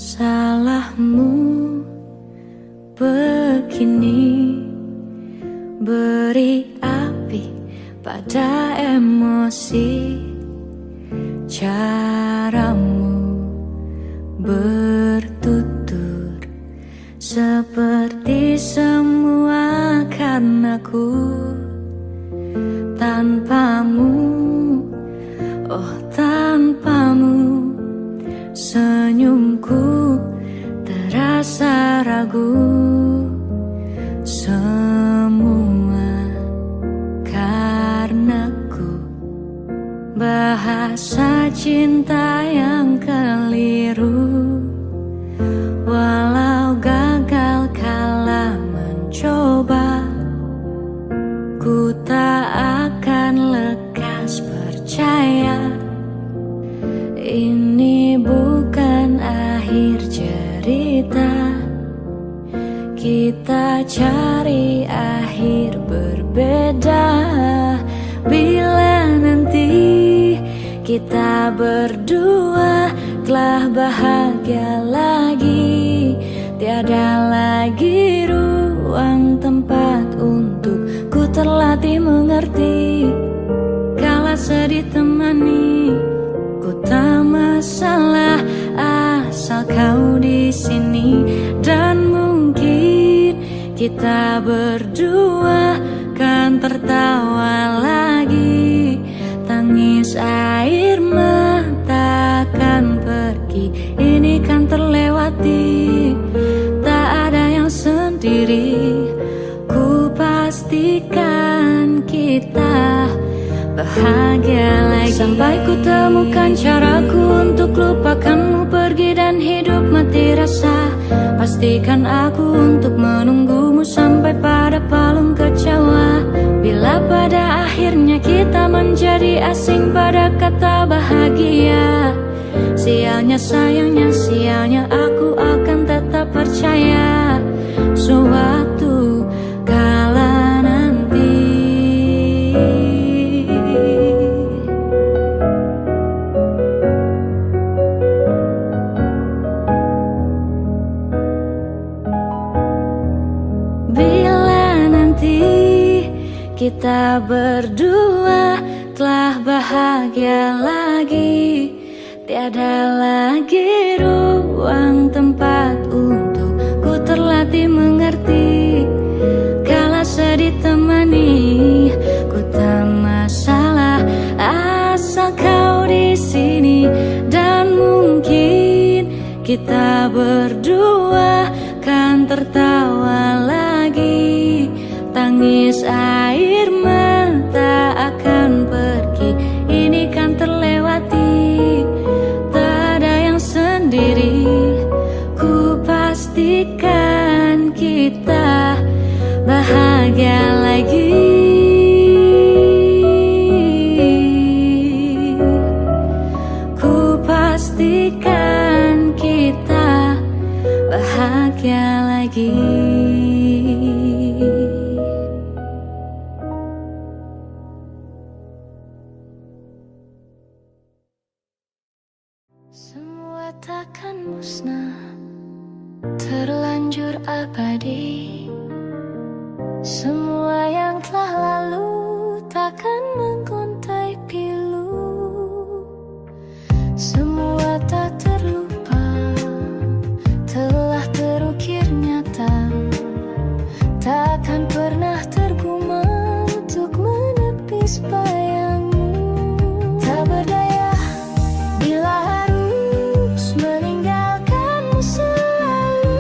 salahmu begini, beri api pada emosi. Caramu bertutur seperti semua karena aku tanpamu, oh tanpamu senyumku terasa ragu. Semua karenaku, bahasa cinta yang keliru. Walau gagal kala mencoba, ku tak akan lekas percaya. Ini bukan akhir cerita, kita cari akhir berbeda. Bila nanti kita berdua telah bahagia lagi, tiada lagi ruang tempat untuk ku terlatih mengerti. Kala sedih temani, ku tak masalah asal kau di sini. Dan mungkin kita berdua kan tertawa lagi. Tangis air mata kan pergi, ini kan terlewati. Tak ada yang sendiri, ku pastikan kita bahagia lagi. Sampai ku temukan caraku untuk lupakanmu pergi dan hidup mati rasa. Pastikan aku untuk menunggumu sampai pada palung kecewa. Bila pada akhirnya kita menjadi asing pada kata bahagia, sialnya sayangnya sialnya aku akan tetap percaya suatu kala nanti. Bila nanti kita berdua telah bahagia lagi, tiada lagi ruang tempat untuk ku terlatih mengerti. Kala sedih temani, ku tak masalah asal kau di sini. Dan mungkin kita berdua kan tertawa lagi. Tangis air mata akan pergi, ini kan terlewati. Tak ada yang sendiri, ku pastikan kita bahagia lagi. Ku pastikan kita bahagia lagi. Semua takkan musnah, terlanjur abadi. Semua yang telah lalu takkan mengontai pilu. Semua tak terlupa, telah terukir nyata. Takkan pernah tergumam untuk menepis bayangmu. Tak berdaya bila harus meninggalkanmu selalu,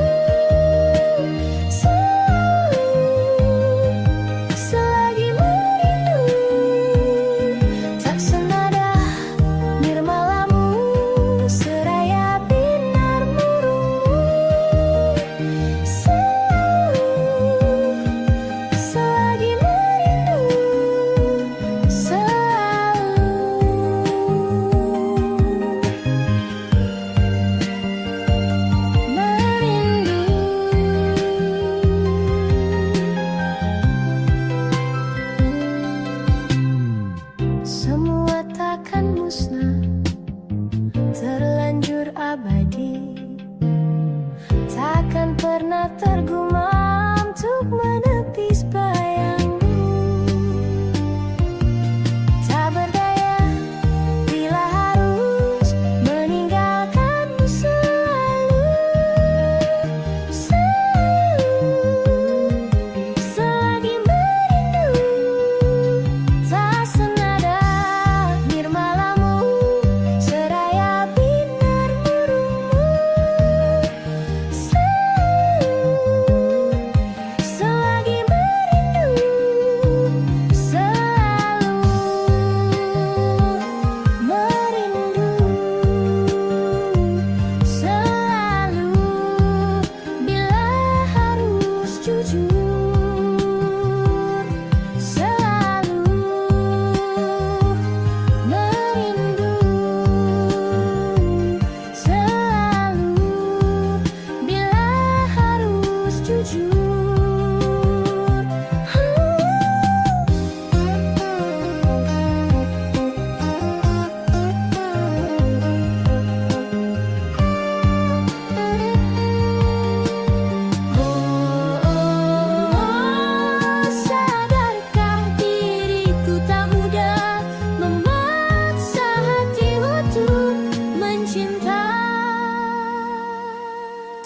selalu, selalu.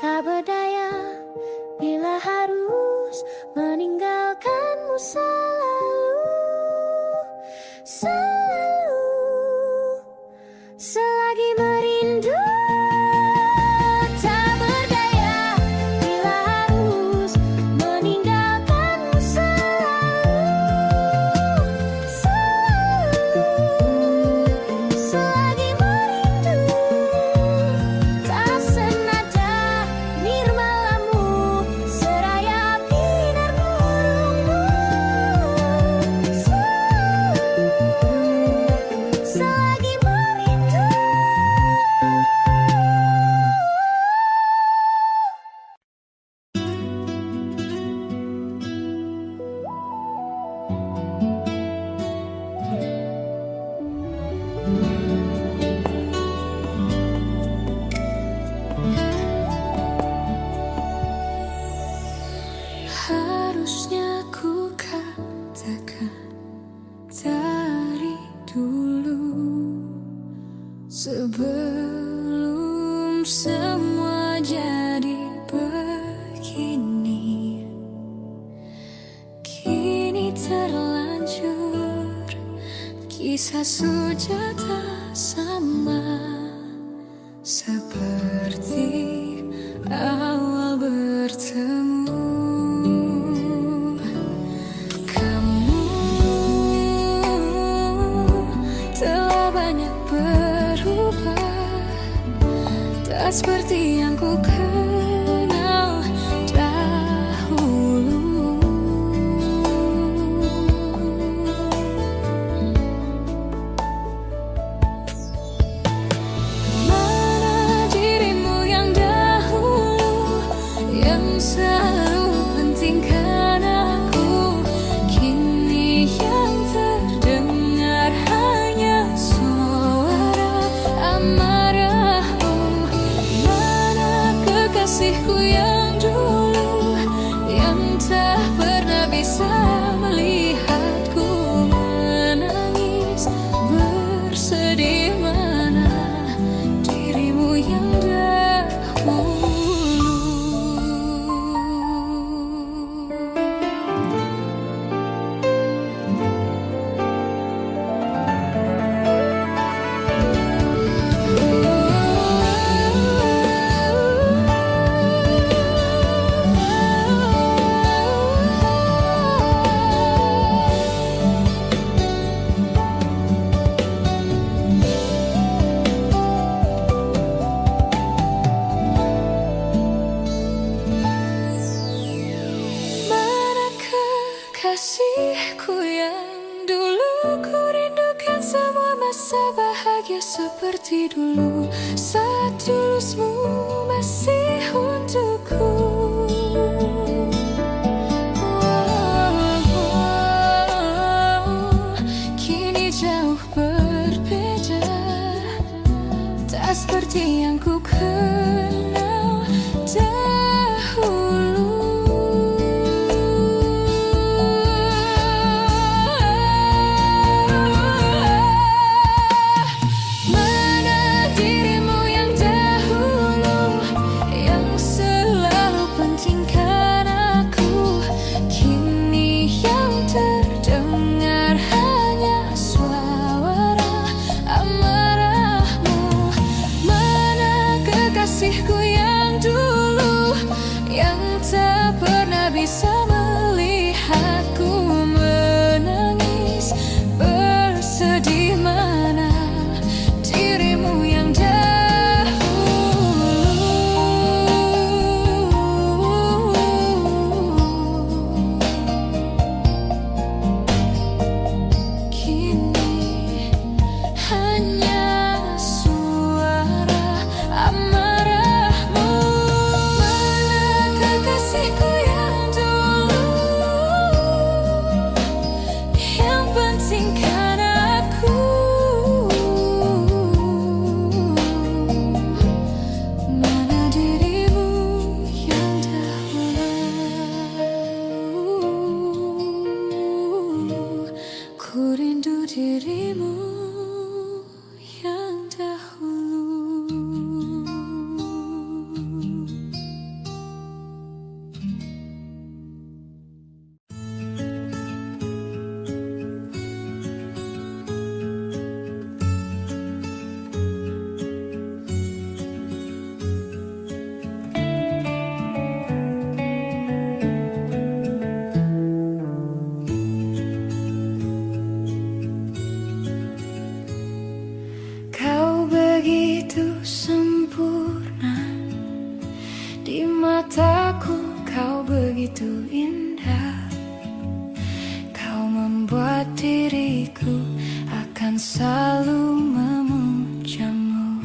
tak berdaya bila harus meninggalkanmu selalu, selalu, selagi merindu. Tak berdaya bila harus meninggalkanmu selalu, selalu, selagi merindu. Tak senada nirmalamu seraya binar burungmu, selalu, selagi merindu. Harusnya ku katakan dari dulu, sebelum semua jadi begini. Kini terlanjur kisah sujata sama seperti awal bertemu. Kamu telah banyak berubah, tak seperti yang ku kenal dahulu. Mana dirimu yang dahulu, yang selalu pentingkan aku, kini yang terdengar hanya suara amarahmu. Mana kekasihku yang dulu, yang tak pernah bisa melihatku menangis bersedih. Mana dirimu yang dahulu. Mana kekasihku yang dulu, ku rindukan semua masa bahagia seperti dulu, saat tulusmu masih untukku. Kini jauh berbeda, tak seperti yang ku kenal dahulu. Mana dirimu yang dahulu, yang selalu pentingkan aku, kini yang terdengar hanya suara amarahmu. Mana kekasihku yang dulu, mataku kau begitu indah. Kau membuat diriku akan selalu memujamu.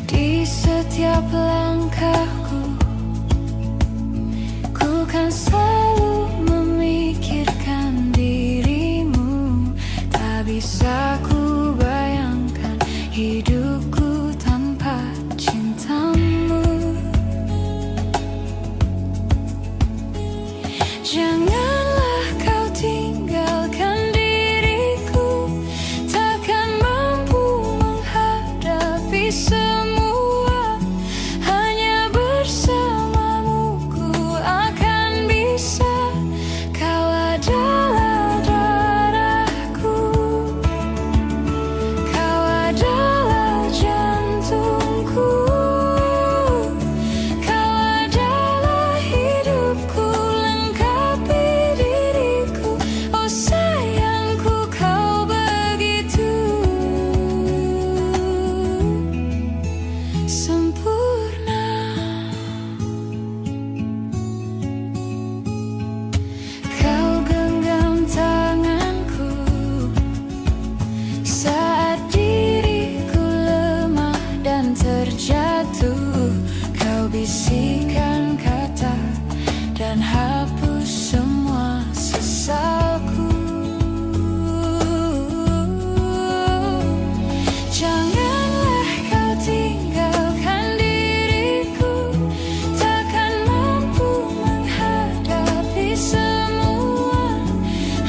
Di setiap langkahku, ku kan selalu memikirkan dirimu. Tak bisa ku bayangkan hidupku tanpa cintamu. Janganlah kau tinggalkan diriku, takkan mampu menghadapi semua. Hanya bersamamu ku akan bisa. Kau adalah darahku, kau adalah jantungku, kau adalah hidupku, lengkapi diriku. Oh sayangku, kau begitu sempurna. Kau genggam tanganku saat diriku lemah dan terjatuh. Kau bisikan kata dan hapus semua sesalku. Janganlah kau tinggalkan diriku, takkan mampu menghadapi semua.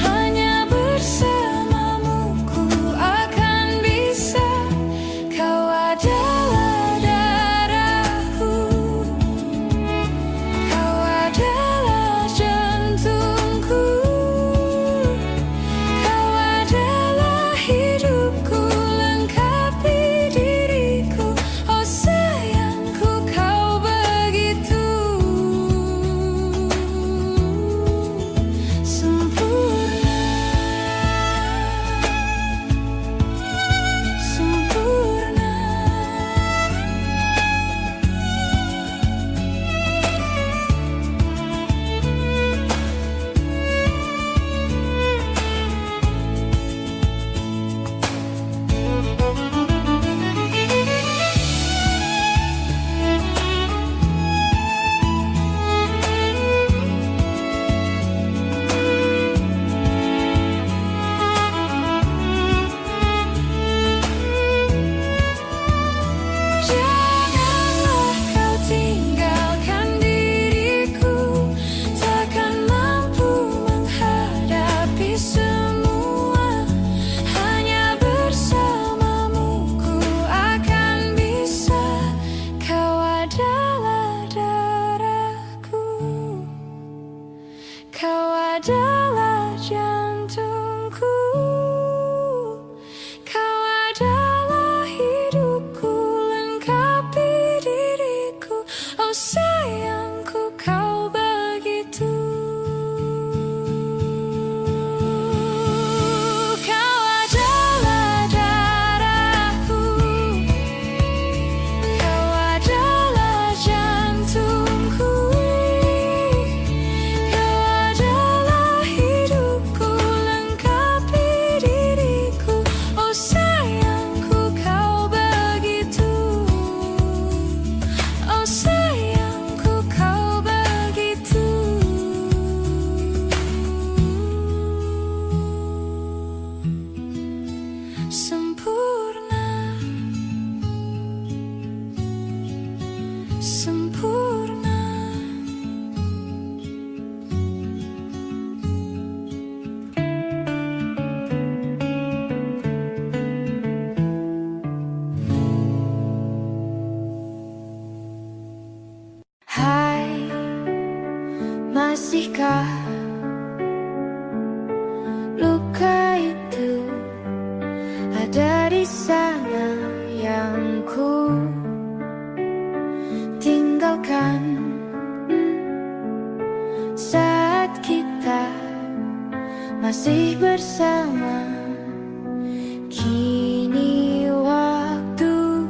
Hanya bersamamu ku akan bisa. Kau adalah darahku, kau adalah jantungku, kau adalah hidupku, lengkapi diriku. Oh sayangku, kau begitu sempurna, sempurna. Janganlah kau tinggalkan diriku, takkan mampu menghadapi semua. Hanya bersamamu ku akan bisa. Kau adalah darahku, kau adalah jantungku, kau adalah hidupku, lengkapi diriku. Oh sayangku, kau begitu. Kau adalah darahku, kau adalah jantungku, kau adalah hidupku, lengkapi diriku. Oh sayangku, kau begitu. Oh sayangku, kau begitu sempurna, sempurna. Hai, masihkah luka itu ada di sana yang ku tinggalkan saat kita masih bersama? Kini waktu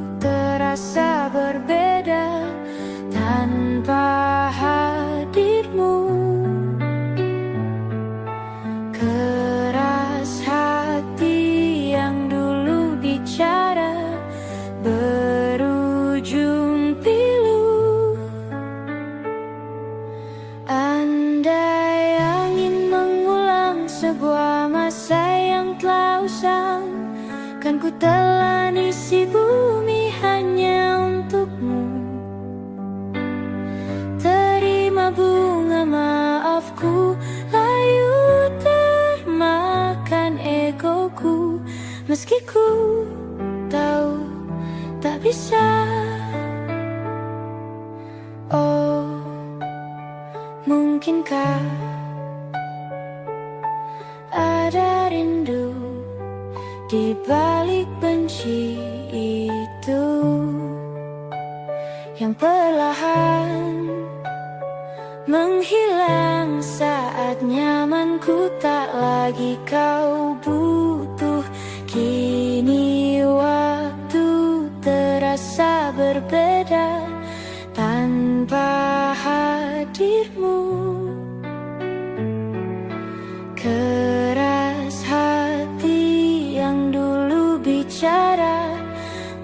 berujung pilu. Andai angin mengulang sebuah masa yang telah usang, kan ku telan isi bumi hanya untukmu. Terima bunga maafku, layu termakan egoku, meski ku tahu tak bisa. Oh, mungkinkah ada rindu di balik benci itu yang perlahan menghilang saat nyamanku tak lagi kau butuh. Kini waktu terasa berbeda tanpa hadirmu. Keras hati yang dulu bicara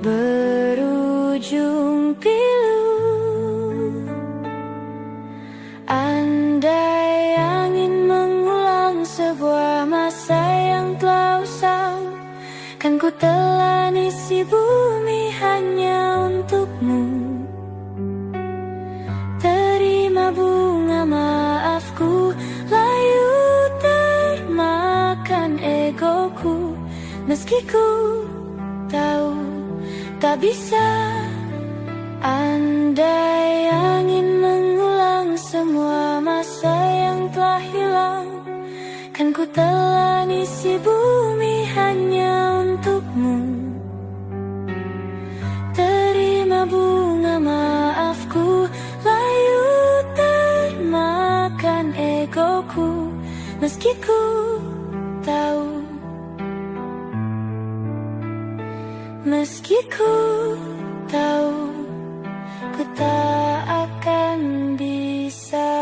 berujung pilu. Andai angin mengulang sebuah masa yang telah usang, kan ku telan isi bumi hanya untukmu. Terima bunga maafku, layu termakan egoku, meski ku tahu tak bisa. Andai angin mengulang semua masa yang telah hilang, kan ku telan isi bumi hanya untukmu. Terima bunga maafku, layu termakan egoku, meski ku tahu, meski ku tahu, ku tak akan bisa.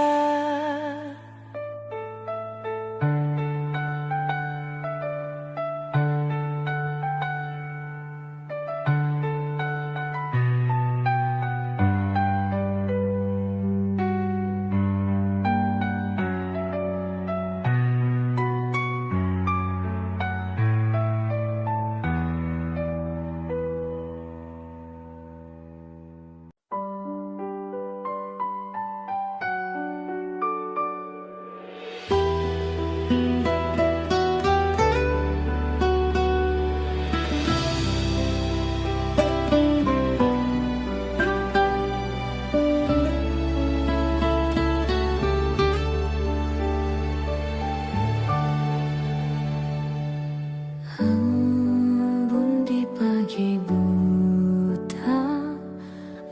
Embun di pagi buta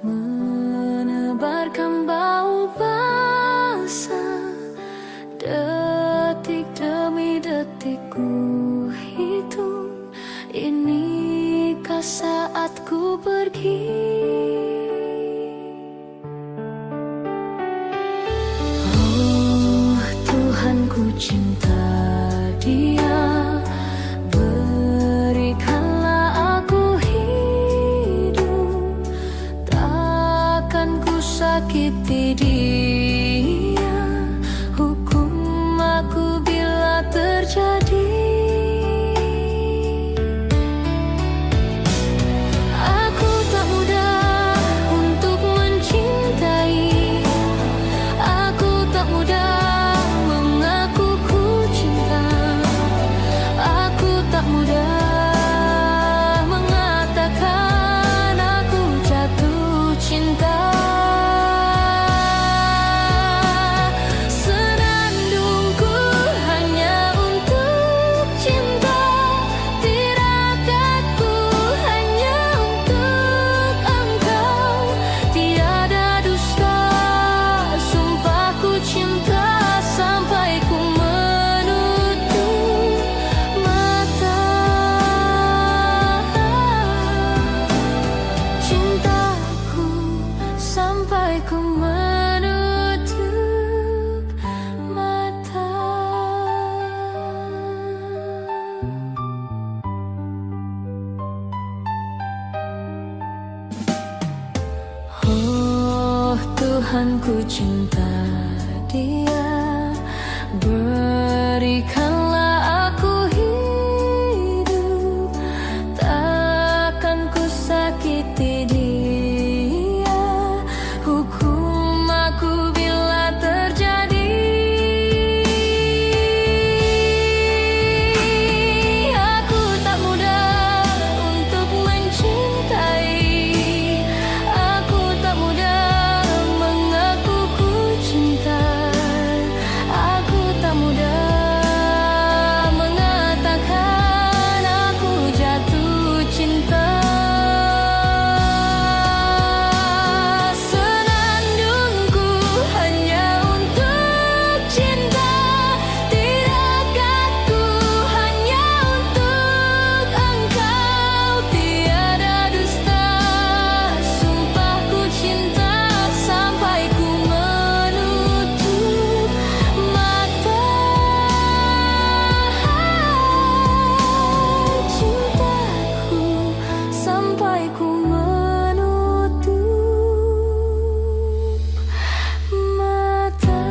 menebarkan bau basah. Detik demi detik ku hitung, inikah saatku pergi. Oh Tuhan, ku cinta dia. Berikanlah aku hidup, takkan ku sakiti dia. Hukum aku bila terjadi. Aku tak mudah untuk mencintai, aku tak mudah mengaku ku cinta, aku tak mudah mengatakan aku jatuh cinta. Tuhan ku cinta dia, berikanlah aku hidup, takkan ku sakiti dia. Hukum aku bila terjadi. Aku tak mudah untuk mencintai, aku tak mudah mengaku ku cinta, aku tak mudah mengatakan aku jatuh cinta. Senandungku hanya untuk cinta, tirakatku hanya untuk engkau. Tiada dusta, sumpahku cinta sampai ku menutup mata. Cintaku sampai ku menutup mata.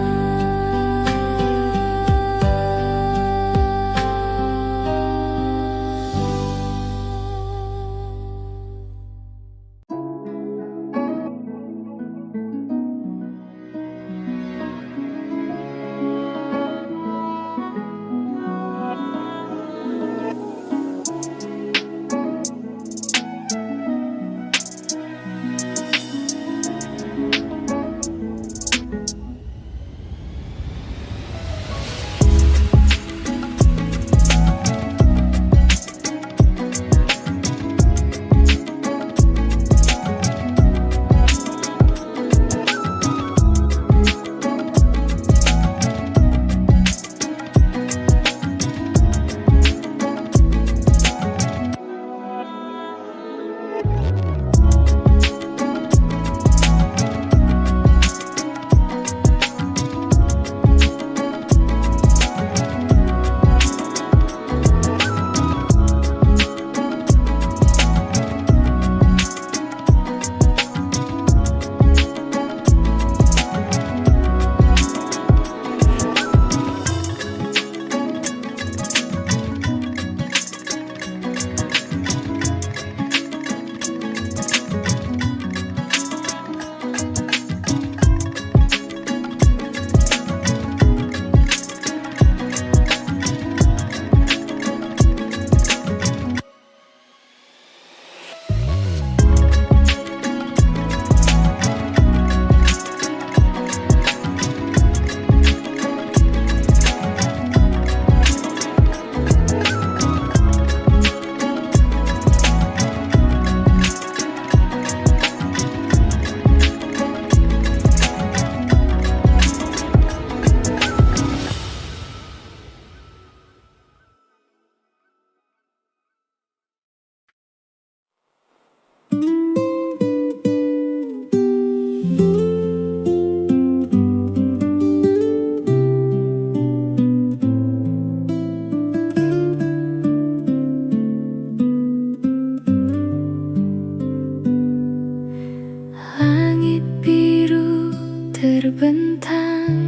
Langit biru terbentang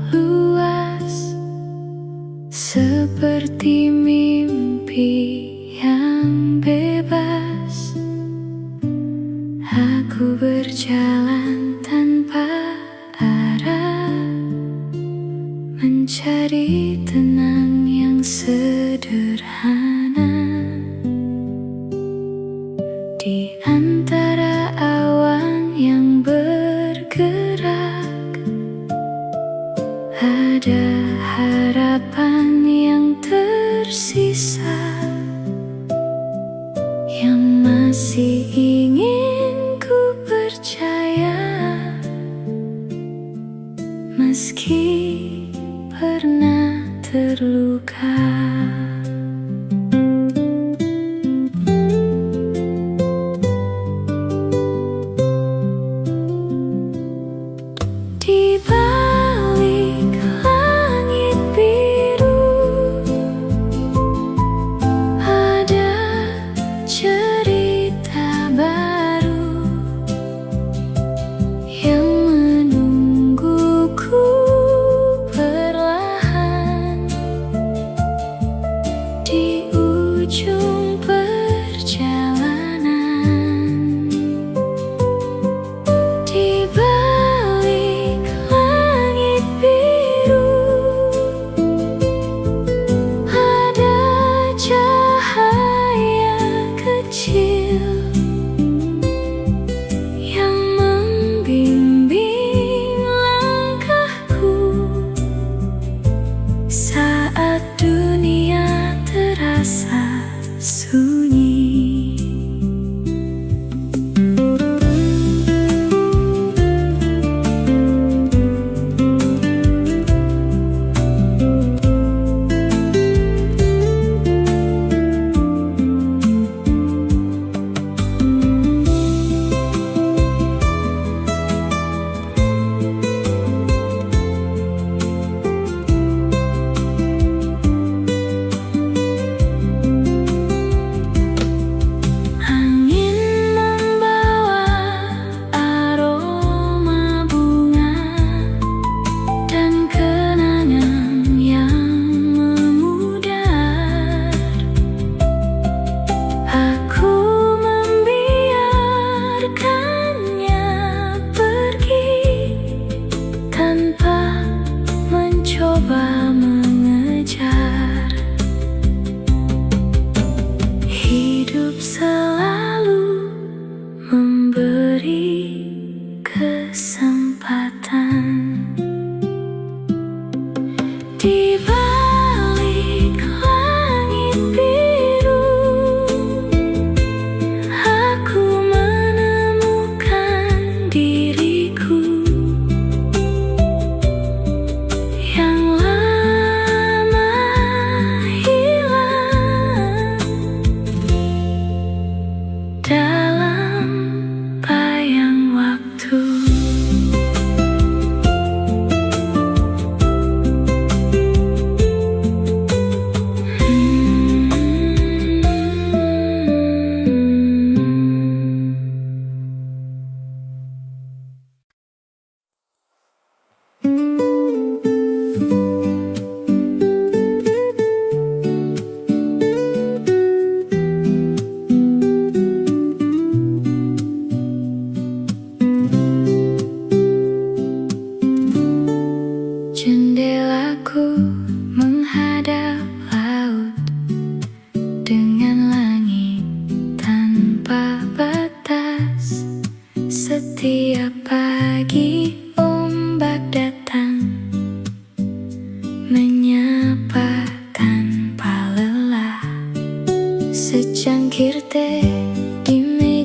luas, seperti mimpi yang bebas. Aku berjalan tanpa arah, mencari tenang yang sederhana. Di antara awan yang bergerak, ada harapan yang tersisa, yang masih ingin ku percaya, meski pernah terluka. Di balik langit biru,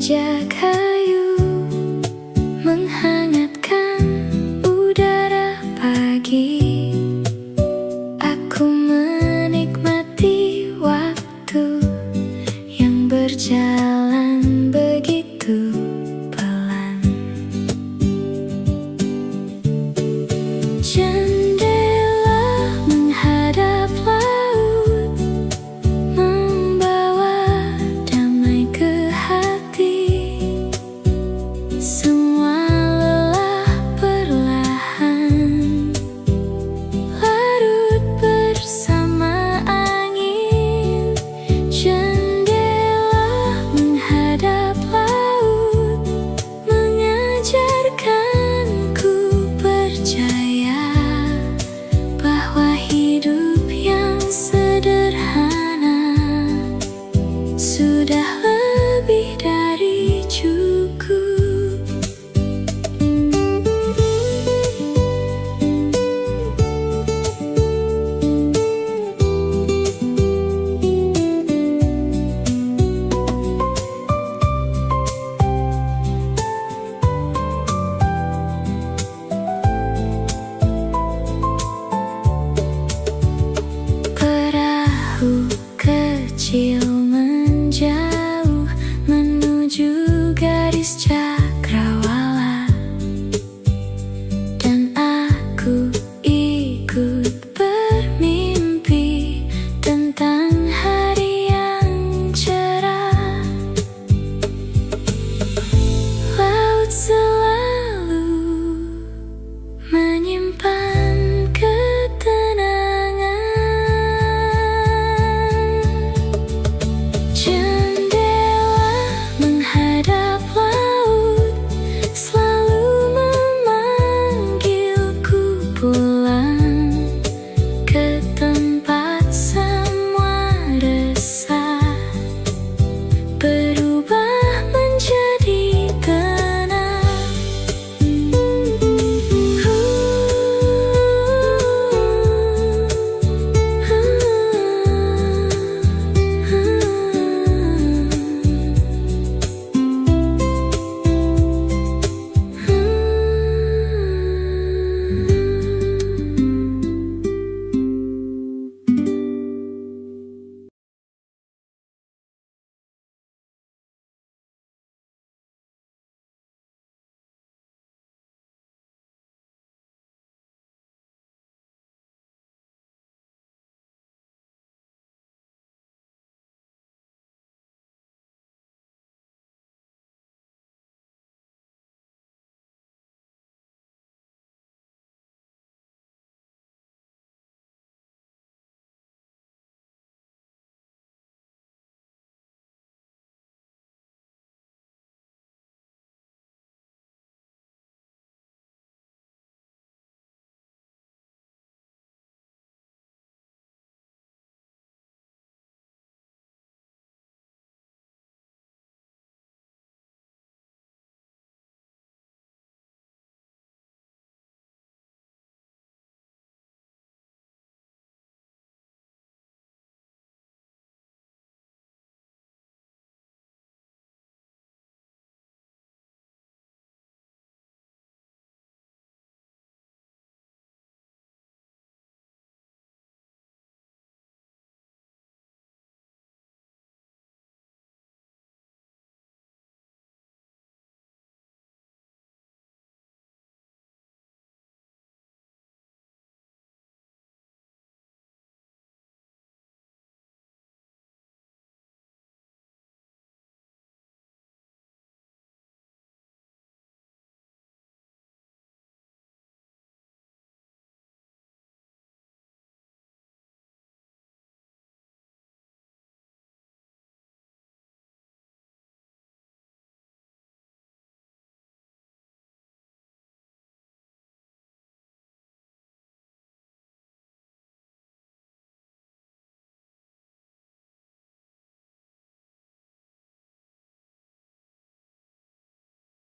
meja kayu menghangatkan udara pagi. Aku menikmati waktu yang berjalan begitu pelan. Jendela menghadap laut, membawa damai ke hati. Semua lelah perlahan larut bersama angin. Jendela menghadap laut mengajarkanku percaya bahwa hidup yang sederhana sudah lebih dari cukup. Perahu kecil menjauh menuju garis jauh.